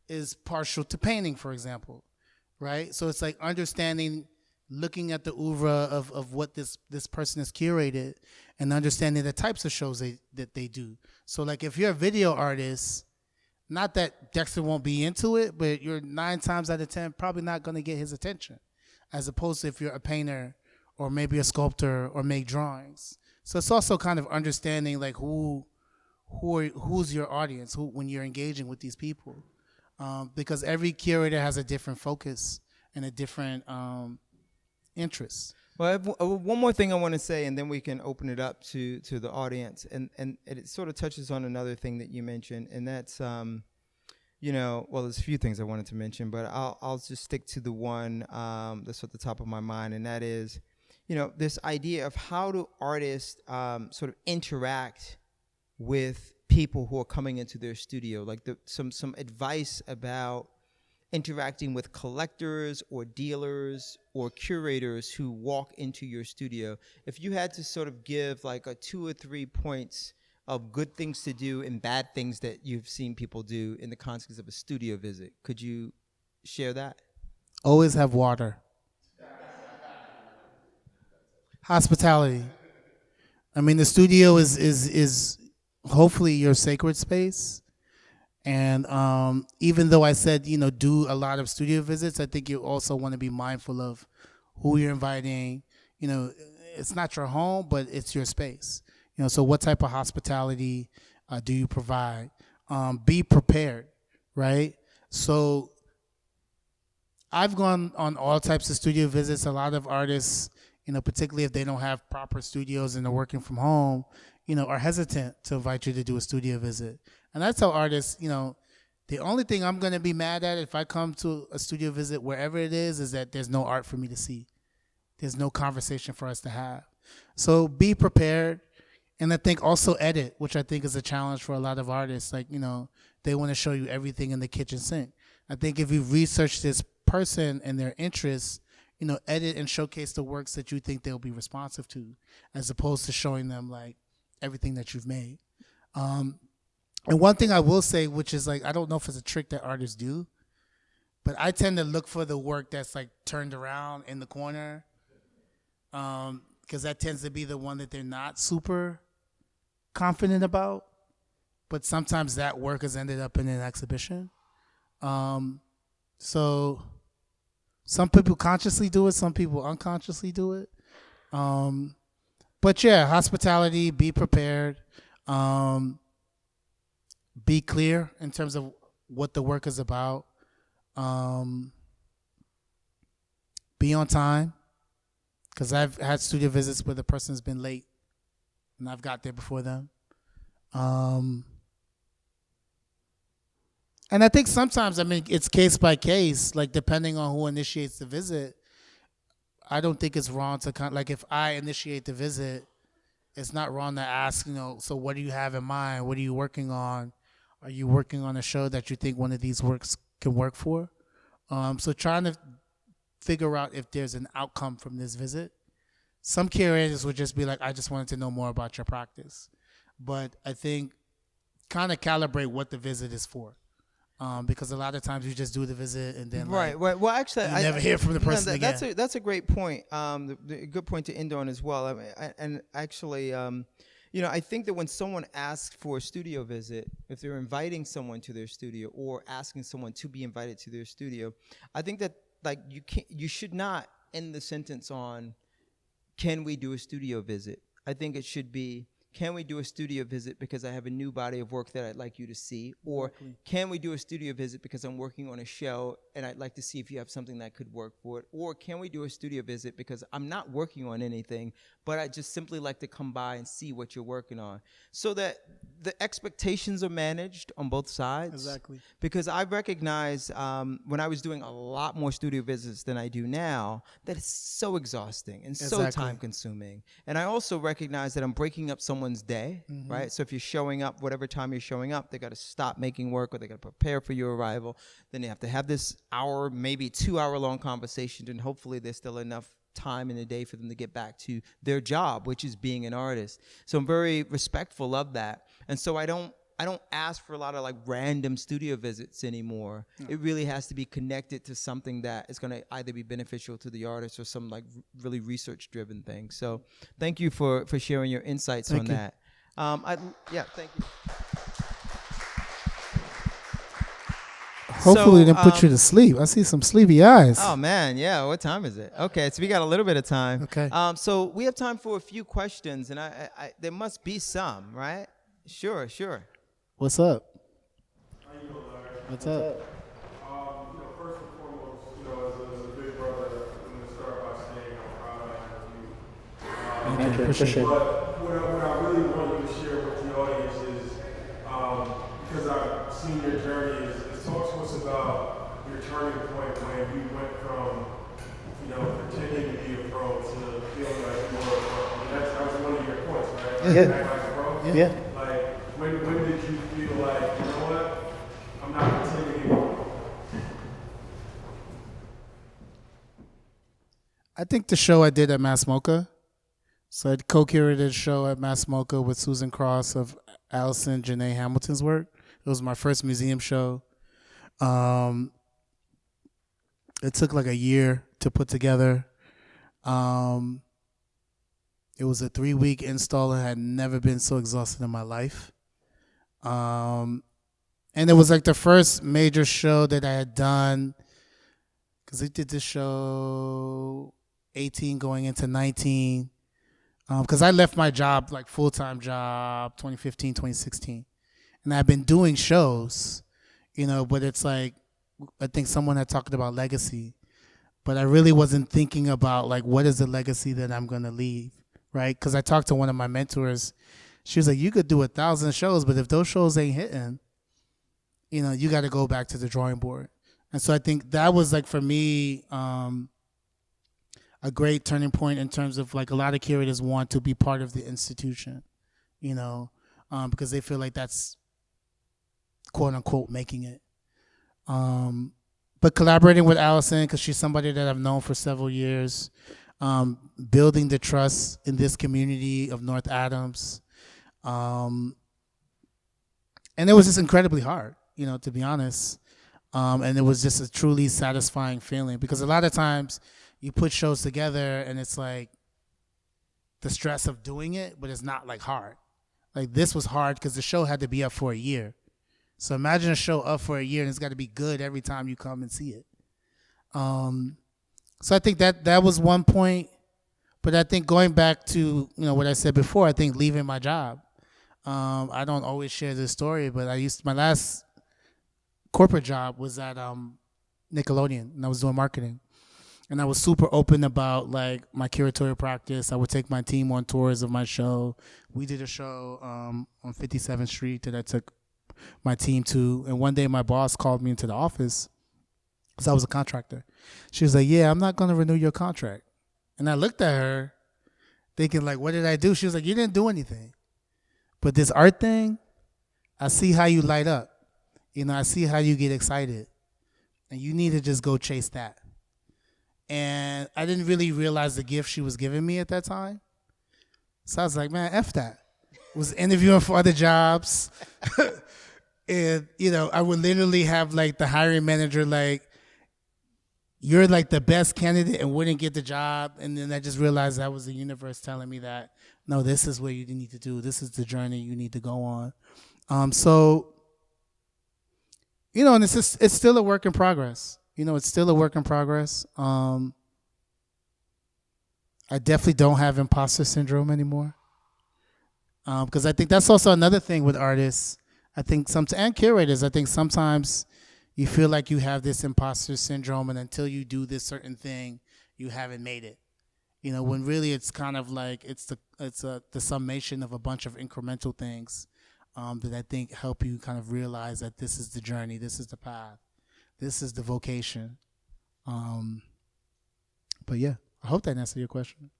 is partial to painting, for example, right? So it's like understanding, looking at the oeuvre of what this person has curated and understanding the types of shows that they do. So like if you're a video artist, not that Dexter won't be into it, but you're 9 times out of 10 probably not going to get his attention, as opposed to if you're a painter or maybe a sculptor or make drawings. So it's also kind of understanding like who's your audience, when you're engaging with these people, because every curator has a different focus and a different interest. Well, I have one more thing I want to say, and then we can open it up to the audience. And it sort of touches on another thing that you mentioned, and that's, well, there's a few things I wanted to mention, but I'll just stick to the one that's at the top of my mind, and that is, this idea of how do artists sort of interact with people who are coming into their studio, like some advice about interacting with collectors or dealers or curators who walk into your studio. If you had to sort of give like a 2 or 3 points of good things to do and bad things that you've seen people do in the context of a studio visit, could you share that? Always have water. Hospitality. I mean, the studio is hopefully your sacred space. And even though I said, do a lot of studio visits, I think you also want to be mindful of who you're inviting. It's not your home, but it's your space. So what type of hospitality do you provide? Be prepared, right? So I've gone on all types of studio visits. A lot of artists, particularly if they don't have proper studios and they're working from home, are hesitant to invite you to do a studio visit. And I tell artists, the only thing I'm going to be mad at if I come to a studio visit, wherever it is that there's no art for me to see. There's no conversation for us to have. So be prepared. And I think also edit, which I think is a challenge for a lot of artists. Like, they want to show you everything in the kitchen sink. I think if you research this person and their interests, edit and showcase the works that you think they'll be responsive to, as opposed to showing them like everything that you've made. And one thing I will say, which is like, I don't know if it's a trick that artists do, but I tend to look for the work that's like turned around in the corner, because that tends to be the one that they're not super confident about. But sometimes that work has ended up in an exhibition. So some people consciously do it, some people unconsciously do it. But yeah, hospitality, be prepared. Be clear in terms of what the work is about. Be on time, because I've had studio visits where the person's been late and I've got there before them. And I think sometimes, it's case by case, like depending on who initiates the visit. I don't think it's wrong to like if I initiate the visit, it's not wrong to ask, so what do you have in mind? What are you working on? Are you working on a show that you think one of these works can work for? So trying to figure out if there's an outcome from this visit. Some curators would just be like, I just wanted to know more about your practice. But I think kind of calibrate what the visit is for. Because a lot of times you just do the visit and then right. Well, actually, you never hear from the person again. That's a great point. A good point to end on as well. I think that when someone asks for a studio visit, if they're inviting someone to their studio or asking someone to be invited to their studio, I think that like you should not end the sentence on, can we do a studio visit? I think it should be, can we do a studio visit because I have a new body of work that I'd like you to see? Or can we do a studio visit because I'm working on a show and I'd like to see if you have something that could work for it? Or can we do a studio visit because I'm not working on anything, but I just simply like to come by and see what you're working on? So that the expectations are managed on both sides. Exactly. Because I recognize when I was doing a lot more studio visits than I do now, that it's so exhausting and so time consuming. And I also recognize that I'm breaking up someone's day, right? So if you're showing up, whatever time you're showing up, they got to stop making work or they got to prepare for your arrival. Then they have to have this hour, maybe 2 hour long conversation, and hopefully there's still enough time in the day for them to get back to their job, which is being an artist. So I'm very respectful of that. And so I don't ask for a lot of like random studio visits anymore. It really has to be connected to something that is going to either be beneficial to the artist or some like really research driven thing. So thank you for sharing your insights on that. Thank you. Hopefully, they put you to sleep. I see some sleepy eyes. Oh man, yeah. What time is it? Okay, so we got a little bit of time. Okay. So we have time for a few questions, and I there must be some, right? Sure. What's up? How you doing, Larry? What's up? First and foremost, as a big brother, I'm going to start by saying I'm proud I have you. Thank you. Appreciate it. But what I really want you to share with the audience is, because I've seen your journey, is talk to us about your turning point when you went from, pretending to be a pro to feeling like you were a pro. I mean, that was one of your points, right? Yeah. Act like a pro? Yeah. Like, when did you feel like, you know what, I'm not pretending anymore? I think the show I did at Mass MOCA. So I co-curated a show at Mass MOCA with Susan Cross of Allison Janae Hamilton's work. It was my first museum show. It took like a year to put together. It was a 3-week install. I had never been so exhausted in my life. And it was like the first major show that I had done, because I did this show 18 going into 19, because I left my job, like full-time job, 2015, 2016. And I've been doing shows, but it's like, I think someone had talked about legacy, but I really wasn't thinking about like, what is the legacy that I'm going to leave, right? Because I talked to one of my mentors. She was like, you could do 1,000 shows, but if those shows ain't hitting, you got to go back to the drawing board. And so I think that was like, for me, a great turning point in terms of like a lot of curators want to be part of the institution, because they feel like that's quote unquote making it. But collaborating with Allison, because she's somebody that I've known for several years, building the trust in this community of North Adams. And it was just incredibly hard, to be honest. And it was just a truly satisfying feeling, because a lot of times you put shows together and it's like the stress of doing it, but it's not like hard. Like this was hard because the show had to be up for a year. So imagine a show up for a year and it's got to be good every time you come and see it. So I think that was one point. But I think going back to what I said before, I think leaving my job. I don't always share this story, but my last corporate job was at Nickelodeon, and I was doing marketing. And I was super open about like my curatorial practice. I would take my team on tours of my show. We did a show on 57th Street that I took my team to. And one day my boss called me into the office because I was a contractor. She was like, yeah, I'm not going to renew your contract. And I looked at her thinking like, what did I do? She was like, you didn't do anything. But this art thing, I see how you light up. I see how you get excited. And you need to just go chase that. And I didn't really realize the gift she was giving me at that time. So I was like, man, F that. Was interviewing for other jobs. And, I would literally have like the hiring manager like, you're like the best candidate and wouldn't get the job. And then I just realized that was the universe telling me that, no, this is what you need to do. This is the journey you need to go on. And it's still a work in progress. It's still a work in progress. I definitely don't have imposter syndrome anymore. Because I think that's also another thing with artists. I think and curators. I think sometimes you feel like you have this imposter syndrome, and until you do this certain thing, you haven't made it. When really it's kind of like it's the summation of a bunch of incremental things that I think help you kind of realize that this is the journey, this is the path, this is the vocation. But yeah, I hope that answered your question.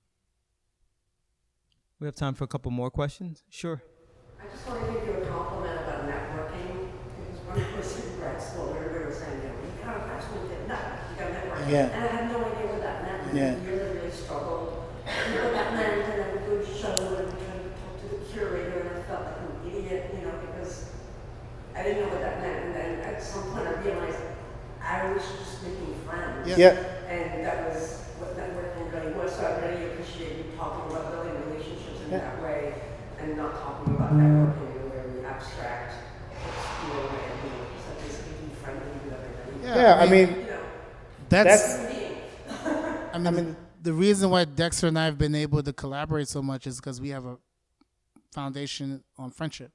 We have time for a couple more questions. Sure. I just want to give you a compliment about networking. Because when I was in grad school, everybody was saying, you got a grad school, you got networking. Yeah. And I had no idea what that meant. Yeah. I really struggled. And what that meant, and I would go to show and try to talk to the curator, and I felt like an idiot, because I didn't know what that meant. And then at some point I realized I was just making friends. Yeah. And that was what networking really was. So I really appreciate you talking about building relationships in that way, and not talking about networking in a very abstract, obscure way, such as being friendly with everybody. Yeah, I mean, that's Me. I mean, the reason why Dexter and I have been able to collaborate so much is because we have a foundation on friendship.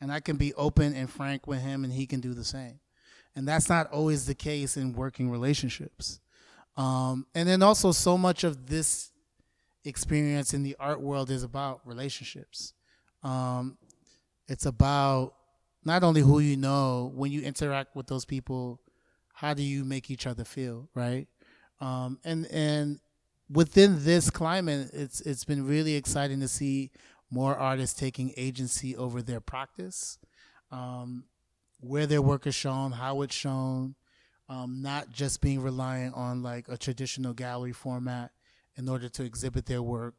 And I can be open and frank with him, and he can do the same. And that's not always the case in working relationships. And then also so much of this experience in the art world is about relationships. It's about not only who you know, when you interact with those people, how do you make each other feel, right? And within this climate, it's been really exciting to see more artists taking agency over their practice, where their work is shown, how it's shown, not just being reliant on like a traditional gallery format in order to exhibit their work.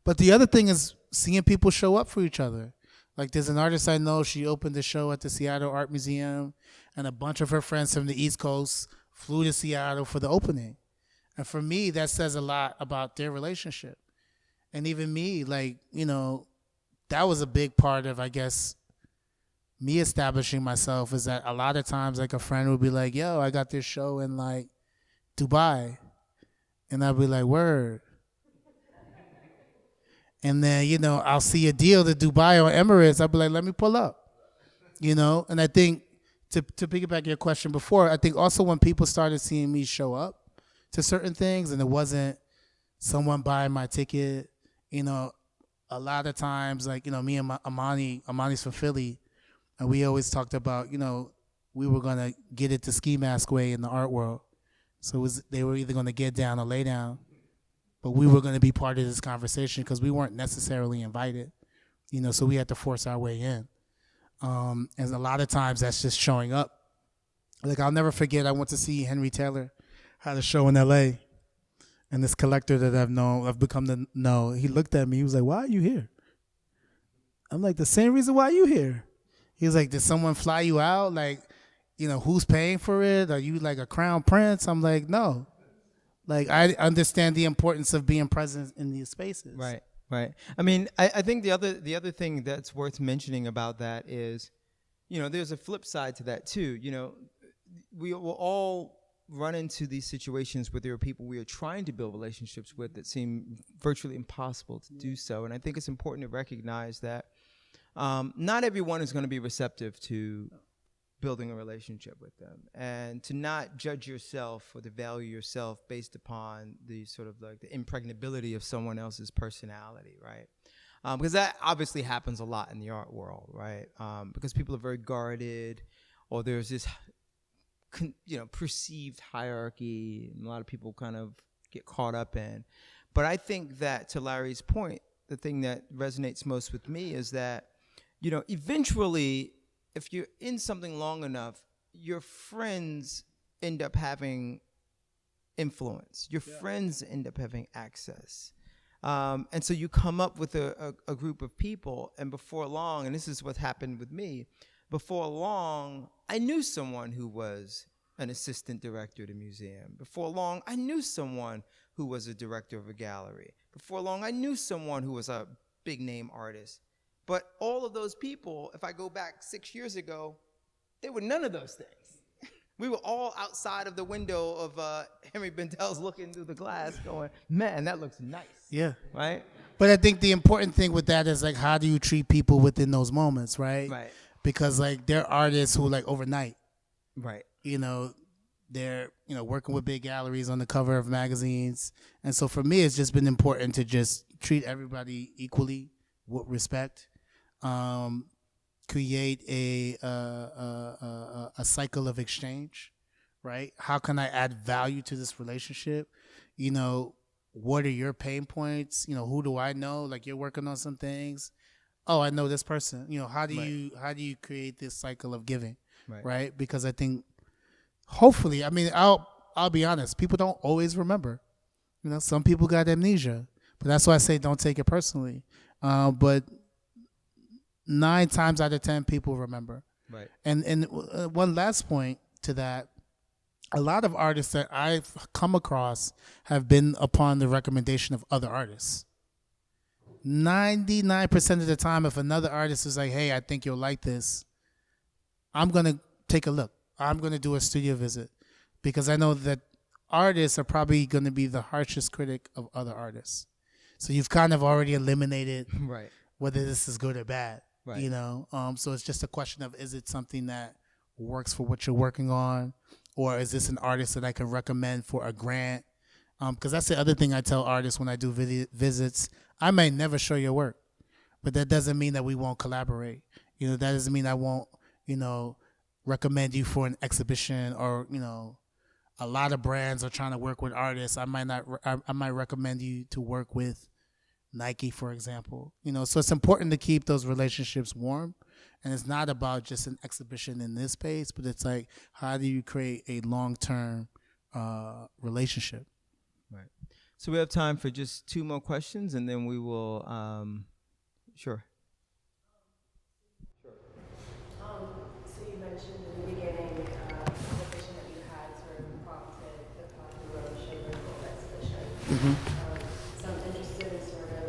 But the other thing is seeing people show up for each other. Like there's an artist I know, she opened a show at the Seattle Art Museum, and a bunch of her friends from the East Coast flew to Seattle for the opening. And for me, that says a lot about their relationship. And even me, like, that was a big part of, I guess, me establishing myself, is that a lot of times, like, a friend would be like, yo, I got this show in, like, Dubai. And I'd be like, word. And then, I'll see a deal to Dubai or Emirates. I'd be like, let me pull up. And I think, to piggyback your question before, I think also when people started seeing me show up to certain things, and it wasn't someone buying my ticket, a lot of times, like, me and Amani's from Philly, and we always talked about, we were going to get it the ski mask way in the art world. So they were either going to get down or lay down, but we were going to be part of this conversation because we weren't necessarily invited, so we had to force our way in. And a lot of times that's just showing up. Like, I'll never forget, I went to see Henry Taylor, had a show in LA, and this collector that I've become to know, he looked at me, he was like, why are you here? I'm like, the same reason why you here. He was like, did someone fly you out? Like, who's paying for it? Are you like a crown prince? I'm like, no. Like, I understand the importance of being present in these spaces. Right. I mean, I think the other thing that's worth mentioning about that is, there's a flip side to that too. We will all run into these situations where there are people we are trying to build relationships with that seem virtually impossible to do so. And I think it's important to recognize that not everyone is going to be receptive to building a relationship with them, and to not judge yourself or to value yourself based upon the sort of like the impregnability of someone else's personality, right? Because that obviously happens a lot in the art world, right? Because people are very guarded, or there's this perceived hierarchy, and a lot of people kind of get caught up in. But I think that, to Larry's point, the thing that resonates most with me is that, eventually, if you're in something long enough, your friends end up having influence. Your friends end up having access. And so you come up with a group of people, and before long, and this is what happened with me, before long, I knew someone who was an assistant director at a museum. Before long, I knew someone who was a director of a gallery. Before long, I knew someone who was a big name artist. But all of those people, if I go back 6 years ago, they were none of those things. We were all outside of the window of Henry Bendel's looking through the glass going, man, that looks nice. Yeah. Right? But I think the important thing with that is like, how do you treat people within those moments, right? Right. Because like there are artists who like overnight, Right. They're working with big galleries on the cover of magazines, and so for me, it's just been important to just treat everybody equally with respect. Create a cycle of exchange, right? How can I add value to this relationship? What are your pain points? Who do I know? Like, you're working on some things. Oh, I know this person. How do you create this cycle of giving, right? Because I think, hopefully, I'll be honest. People don't always remember. Some people got amnesia, but that's why I say don't take it personally. But 9 times out of 10 people remember. Right. And one last point to that, a lot of artists that I've come across have been upon the recommendation of other artists. 99% of the time, if another artist is like, hey, I think you'll like this, I'm going to take a look. I'm going to do a studio visit, because I know that artists are probably going to be the harshest critic of other artists. So you've kind of already eliminated Right. whether this is good or bad. Right. So it's just a question of, is it something that works for what you're working on, or is this an artist that I can recommend for a grant? Because that's the other thing I tell artists when I do visits. I may never show your work, but that doesn't mean that we won't collaborate. That doesn't mean I won't, recommend you for an exhibition, or a lot of brands are trying to work with artists. I might recommend you to work with Nike, for example. So it's important to keep those relationships warm, and it's not about just an exhibition in this space, but it's like, how do you create a long-term relationship? Right. So we have time for just 2 more questions, and then we will. Sure. So you mentioned in the beginning the vision that you had sort of prompted the Coffee Road Sugar exhibition. So I'm interested in sort of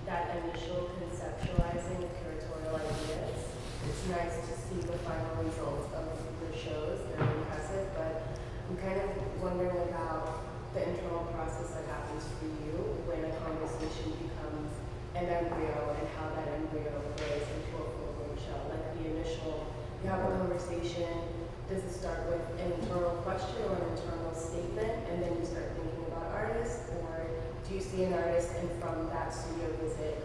that initial conceptualizing of curatorial ideas. It's nice to see the final results of the shows. They're impressive, but I'm kind of wondering about the internal process that happens for you when a conversation becomes an embryo, and how that embryo grows into a full-blown show. Like the initial, you have a conversation, does it start with an internal question or an internal statement, and then you start thinking about artists, or do you see an artist and from that studio visit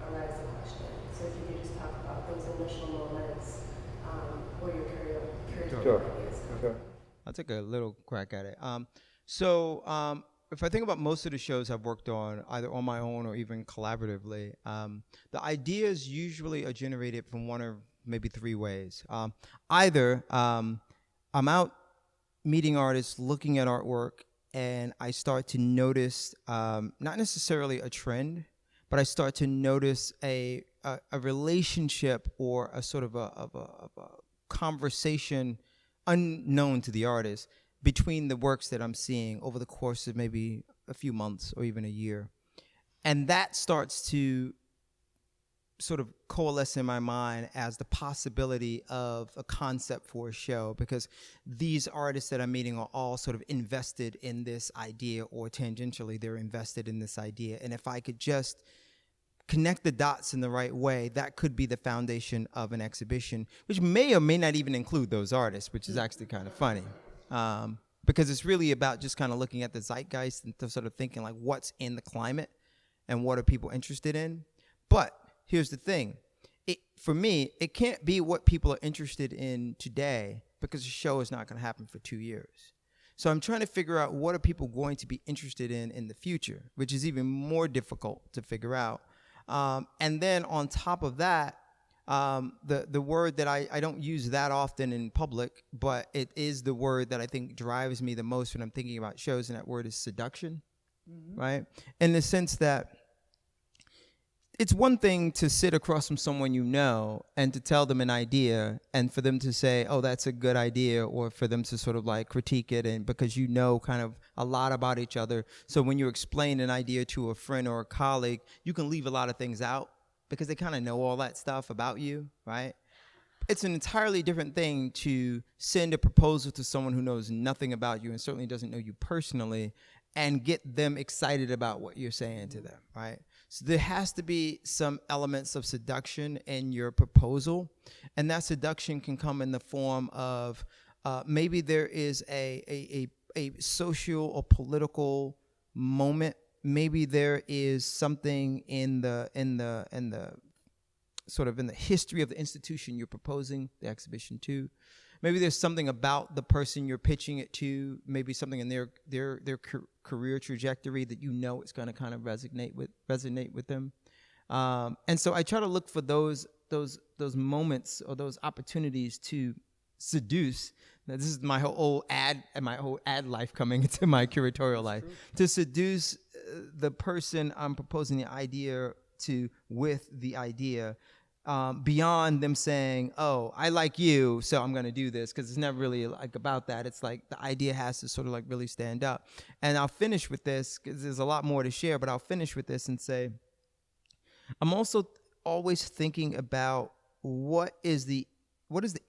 arrives a question? So if you could just talk about those initial moments where your curatorial ideas come. Sure. I'll take a little crack at it. So if I think about most of the shows I've worked on, either on my own or even collaboratively, the ideas usually are generated from 1 or maybe 3 ways. Either I'm out meeting artists, looking at artwork, and I start to notice not necessarily a trend, but I start to notice a relationship or a sort of a conversation unknown to the artist between the works that I'm seeing over the course of maybe a few months or even a year. And that starts to sort of coalesce in my mind as the possibility of a concept for a show, because these artists that I'm meeting are all sort of invested in this idea, or tangentially they're invested in this idea. And if I could just connect the dots in the right way, that could be the foundation of an exhibition, which may or may not even include those artists, which is actually kind of funny. Because it's really about just kind of looking at the zeitgeist and sort of thinking like, what's in the climate and what are people interested in. But here's the thing. For me, it can't be what people are interested in today, because the show is not going to happen for 2 years. So I'm trying to figure out what are people going to be interested in the future, which is even more difficult to figure out. And then on top of that, the word that I don't use that often in public, but it is the word that I think drives me the most when I'm thinking about shows, and that word is seduction, right? In the sense that it's one thing to sit across from someone you know and to tell them an idea and for them to say, oh, that's a good idea, or for them to sort of like critique it, and because you know kind of a lot about each other. So when you explain an idea to a friend or a colleague, you can leave a lot of things out because they kind of know all that stuff about you, right? it's an entirely different thing to send a proposal to someone who knows nothing about you and certainly doesn't know you personally and get them excited about what you're saying to them, right? So there has to be some elements of seduction in your proposal, and that seduction can come in the form of maybe there is a social or political moment. Maybe there is something in the sort of in the history of the institution you're proposing the exhibition to. Maybe there's something about the person you're pitching it to. Maybe something in their career trajectory that you know it's going to kind of resonate with them. And so I try to look for those moments or those opportunities to seduce. Now, this is my whole ad life coming into my curatorial life. To seduce the person I'm proposing the idea to with the idea. Beyond them saying, oh, I like you, so I'm going to do this, because it's never really like about that. It's like the idea has to sort of like really stand up. And I'll finish with this, because there's a lot more to share, but I'll finish with this and say, I'm also always thinking about what is the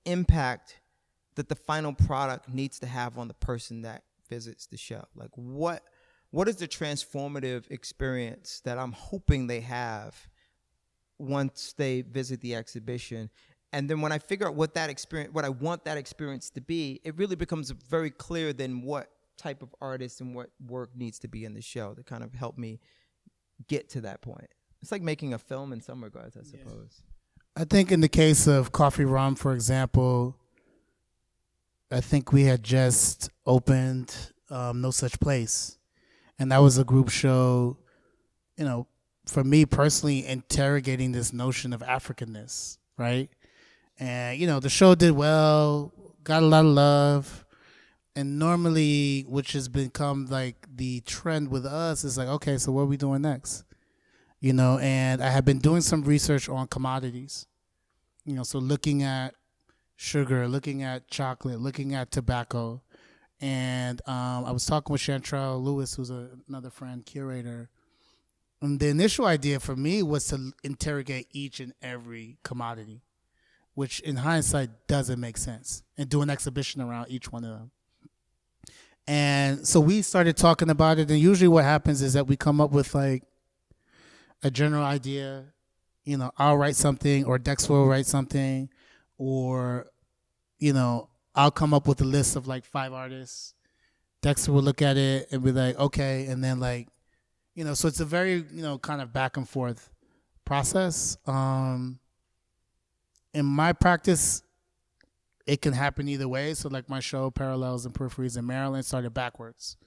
impact that the final product needs to have on the person that visits the show. Like what is the transformative experience that I'm hoping they have once they visit the exhibition? And then when I figure out what I want that experience to be, it really becomes very clear then what type of artist and what work needs to be in the show to kind of help me get to that point. It's like making a film in some regards, I suppose. I think in the case of Coffee Rum, for example, I think we had just opened No Such Place. And that was a group show, for me personally, interrogating this notion of Africanness, right? And, the show did well, got a lot of love. And normally, which has become like the trend with us, is like, okay, so what are we doing next? And I have been doing some research on commodities, so looking at sugar, looking at chocolate, looking at tobacco. And I was talking with Chantrell Lewis, who's another friend, curator. And the initial idea for me was to interrogate each and every commodity, which in hindsight doesn't make sense, and do an exhibition around each one of them. And so we started talking about it, and usually what happens is that we come up with like a general idea. I'll write something, or Dex will write something, or, I'll come up with a list of like 5 artists. Dexter will look at it and be like, okay. And then like, so it's a very, kind of back and forth process. In my practice, it can happen either way. So like my show, Parallels and Peripheries in Maryland, started backwards.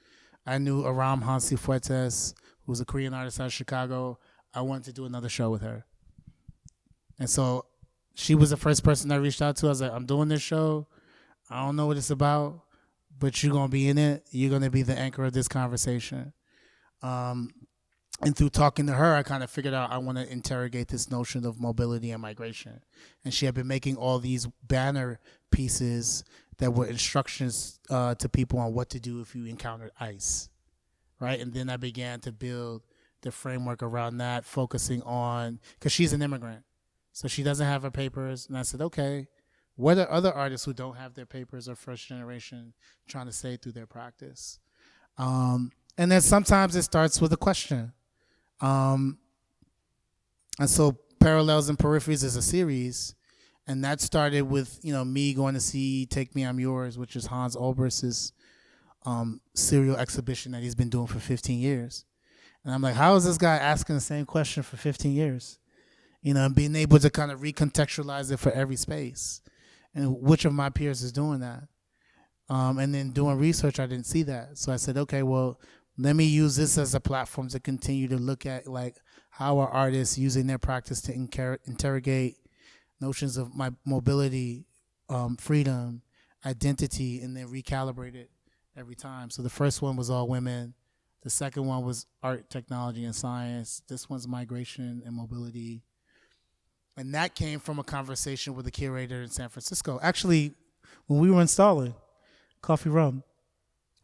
I knew Aram Hansi Fuertes, who's a Korean artist out of Chicago. I wanted to do another show with her. And so she was the first person I reached out to. I was like, I'm doing this show. I don't know what it's about, but you're going to be in it. You're going to be the anchor of this conversation. And through talking to her, I kind of figured out I want to interrogate this notion of mobility and migration. And she had been making all these banner pieces that were instructions to people on what to do if you encountered ICE, right? And then I began to build the framework around that, focusing on, because she's an immigrant, so she doesn't have her papers. And I said, okay, what are other artists who don't have their papers or first generation trying to say through their practice? And then sometimes it starts with a question. And so Parallels and Peripheries is a series, and that started with, me going to see Take Me, I'm Yours, which is Hans Olberst's serial exhibition that he's been doing for 15 years. And I'm like, how is this guy asking the same question for 15 years? And being able to kind of recontextualize it for every space. And which of my peers is doing that? And then doing research, I didn't see that. So I said, okay, well, let me use this as a platform to continue to look at like how are artists using their practice to interrogate notions of my mobility, freedom, identity, and then recalibrate it every time. So the first one was all women. The second one was art, technology, and science. This one's migration and mobility. And that came from a conversation with a curator in San Francisco. Actually, when we were installing Coffee Rum,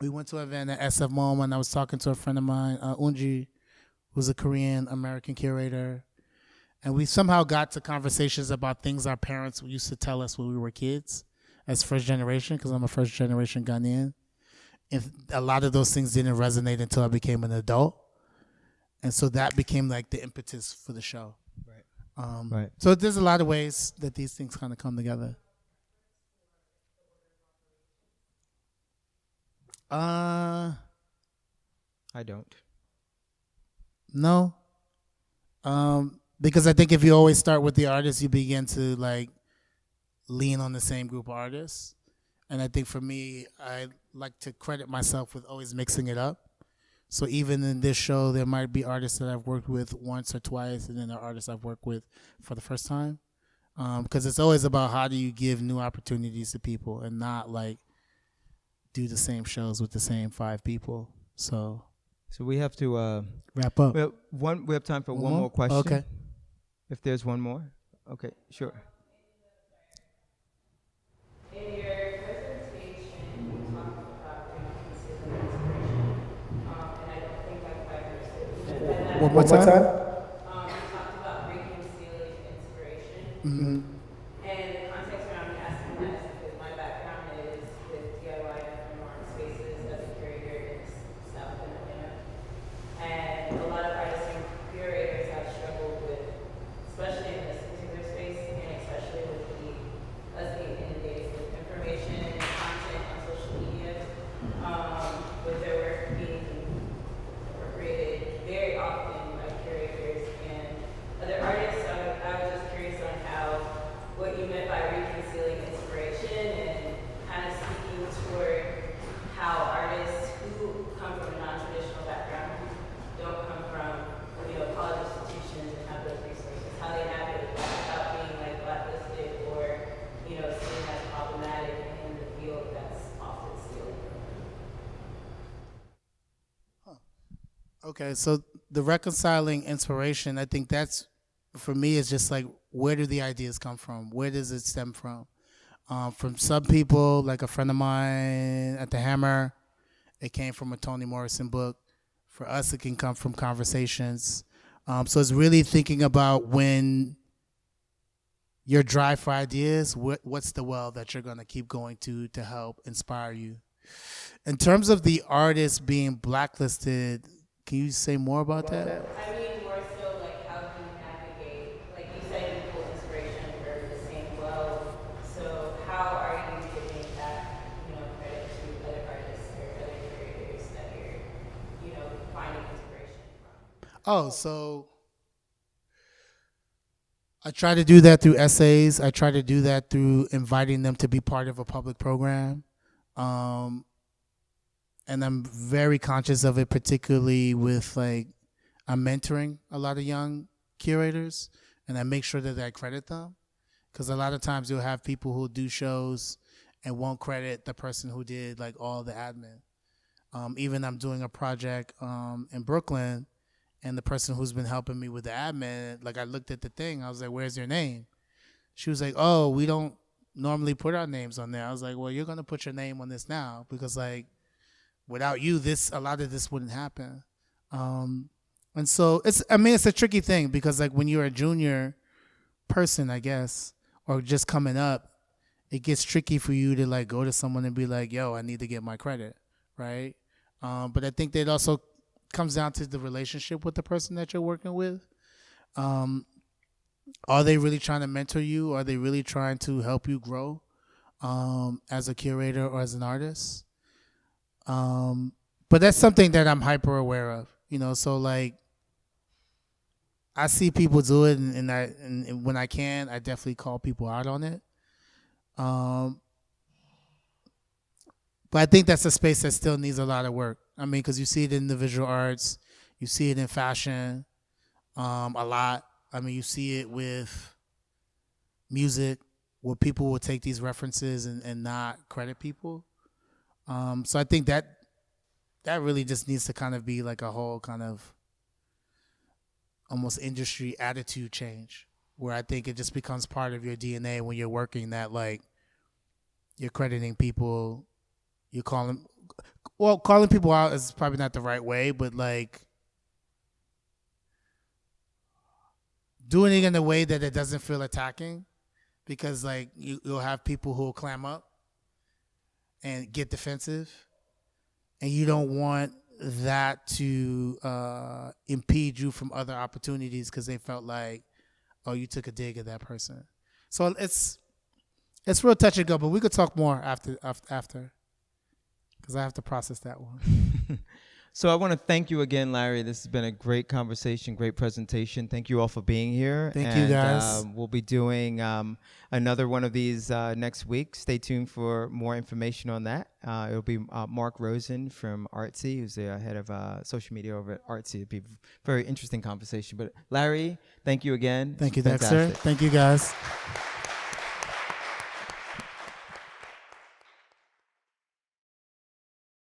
we went to an event at SF MoMA, and I was talking to a friend of mine, Unji, who's a Korean-American curator. And we somehow got to conversations about things our parents used to tell us when we were kids as first generation, because I'm a first generation Ghanaian. If a lot of those things didn't resonate until I became an adult. And so that became like the impetus for the show. Right. Right. So there's a lot of ways that these things kind of come together. I don't. No. Because I think if you always start with the artist, you begin to like lean on the same group of artists. And I think for me, I like to credit myself with always mixing it up. So even in this show, there might be artists that I've worked with once or twice, and then there are artists I've worked with for the first time. Because it's always about how do you give new opportunities to people and not like do the same shows with the same 5 people. So we have to wrap up. We have time for one more question. Okay. If there's one more. Okay, sure. In your presentation, you talked about reconsidering inspiration, and I don't think I quite understood. One more time? You talked about reconcealing inspiration. Mm-hmm. And the context around me asking that is because my background is with DIY and art spaces as a curator in South Atlanta. And a lot of artists and curators have struggled with, especially in this particular space, and especially with us being inundated with information and content on social media, with their work being appropriated very often by curators and other artists. So I was just curious on what you meant by reconcealing inspiration and kind of speaking toward how artists who come from a non-traditional background, who don't come from, college institutions and have those resources, how they navigate that without being like blacklisted or, seen as problematic in the field that's often stealing from them. Okay, so the reconciling inspiration, I think that's, for me, is just like, where do the ideas come from? Where does it stem from? From some people, like a friend of mine at the Hammer, it came from a Toni Morrison book. For us, it can come from conversations. So it's really thinking about when you're dry for ideas, what's the well that you're going to keep going to help inspire you? In terms of the artists being blacklisted, can you say more about that? I mean, more so like how do you navigate, like you said, you pull inspiration for the same well. So how are you giving that, credit to other artists or other creators that you're, finding inspiration from? Oh, so I try to do that through essays. I try to do that through inviting them to be part of a public program. And I'm very conscious of it, particularly with I'm mentoring a lot of young curators, and I make sure that I credit them, because a lot of times you'll have people who do shows and won't credit the person who did all the admin. Even I'm doing a project in Brooklyn, and the person who's been helping me with the admin, I looked at the thing, I was like, "Where's your name?" She was like, "Oh, we don't normally put our names on there." I was like, "Well, you're gonna put your name on this now, because without you, a lot of this wouldn't happen." And so it's a tricky thing, because when you're a junior person, I guess, or just coming up, it gets tricky for you to go to someone and be like, "Yo, I need to get my credit," right? But I think that also comes down to the relationship with the person that you're working with. Are they really trying to mentor you? Are they really trying to help you grow as a curator or as an artist? But that's something that I'm hyper aware of, so I see people do it, and when I can, I definitely call people out on it. But I think that's a space that still needs a lot of work. Because you see it in the visual arts, you see it in fashion a lot. You see it with music, where people will take these references and not credit people. So I think that really just needs to kind of be a whole kind of almost industry attitude change, where I think it just becomes part of your DNA when you're working, that you're crediting people, you're calling people out is probably not the right way, but doing it in a way that it doesn't feel attacking, because like you'll have people who will clam up and get defensive, and you don't want that to impede you from other opportunities because they felt like, oh, you took a dig at that person. So it's real touch and go, but we could talk more after because I have to process that one. So I want to thank you again, Larry. This has been a great conversation, great presentation. Thank you all for being here. Thank you, guys. We'll be doing another one of these next week. Stay tuned for more information on that. It'll be Mark Rosen from Artsy, who's the head of social media over at Artsy. It'll be a very interesting conversation. But Larry, thank you again. Thank you, Fantastic. Dexter. Thank you, guys.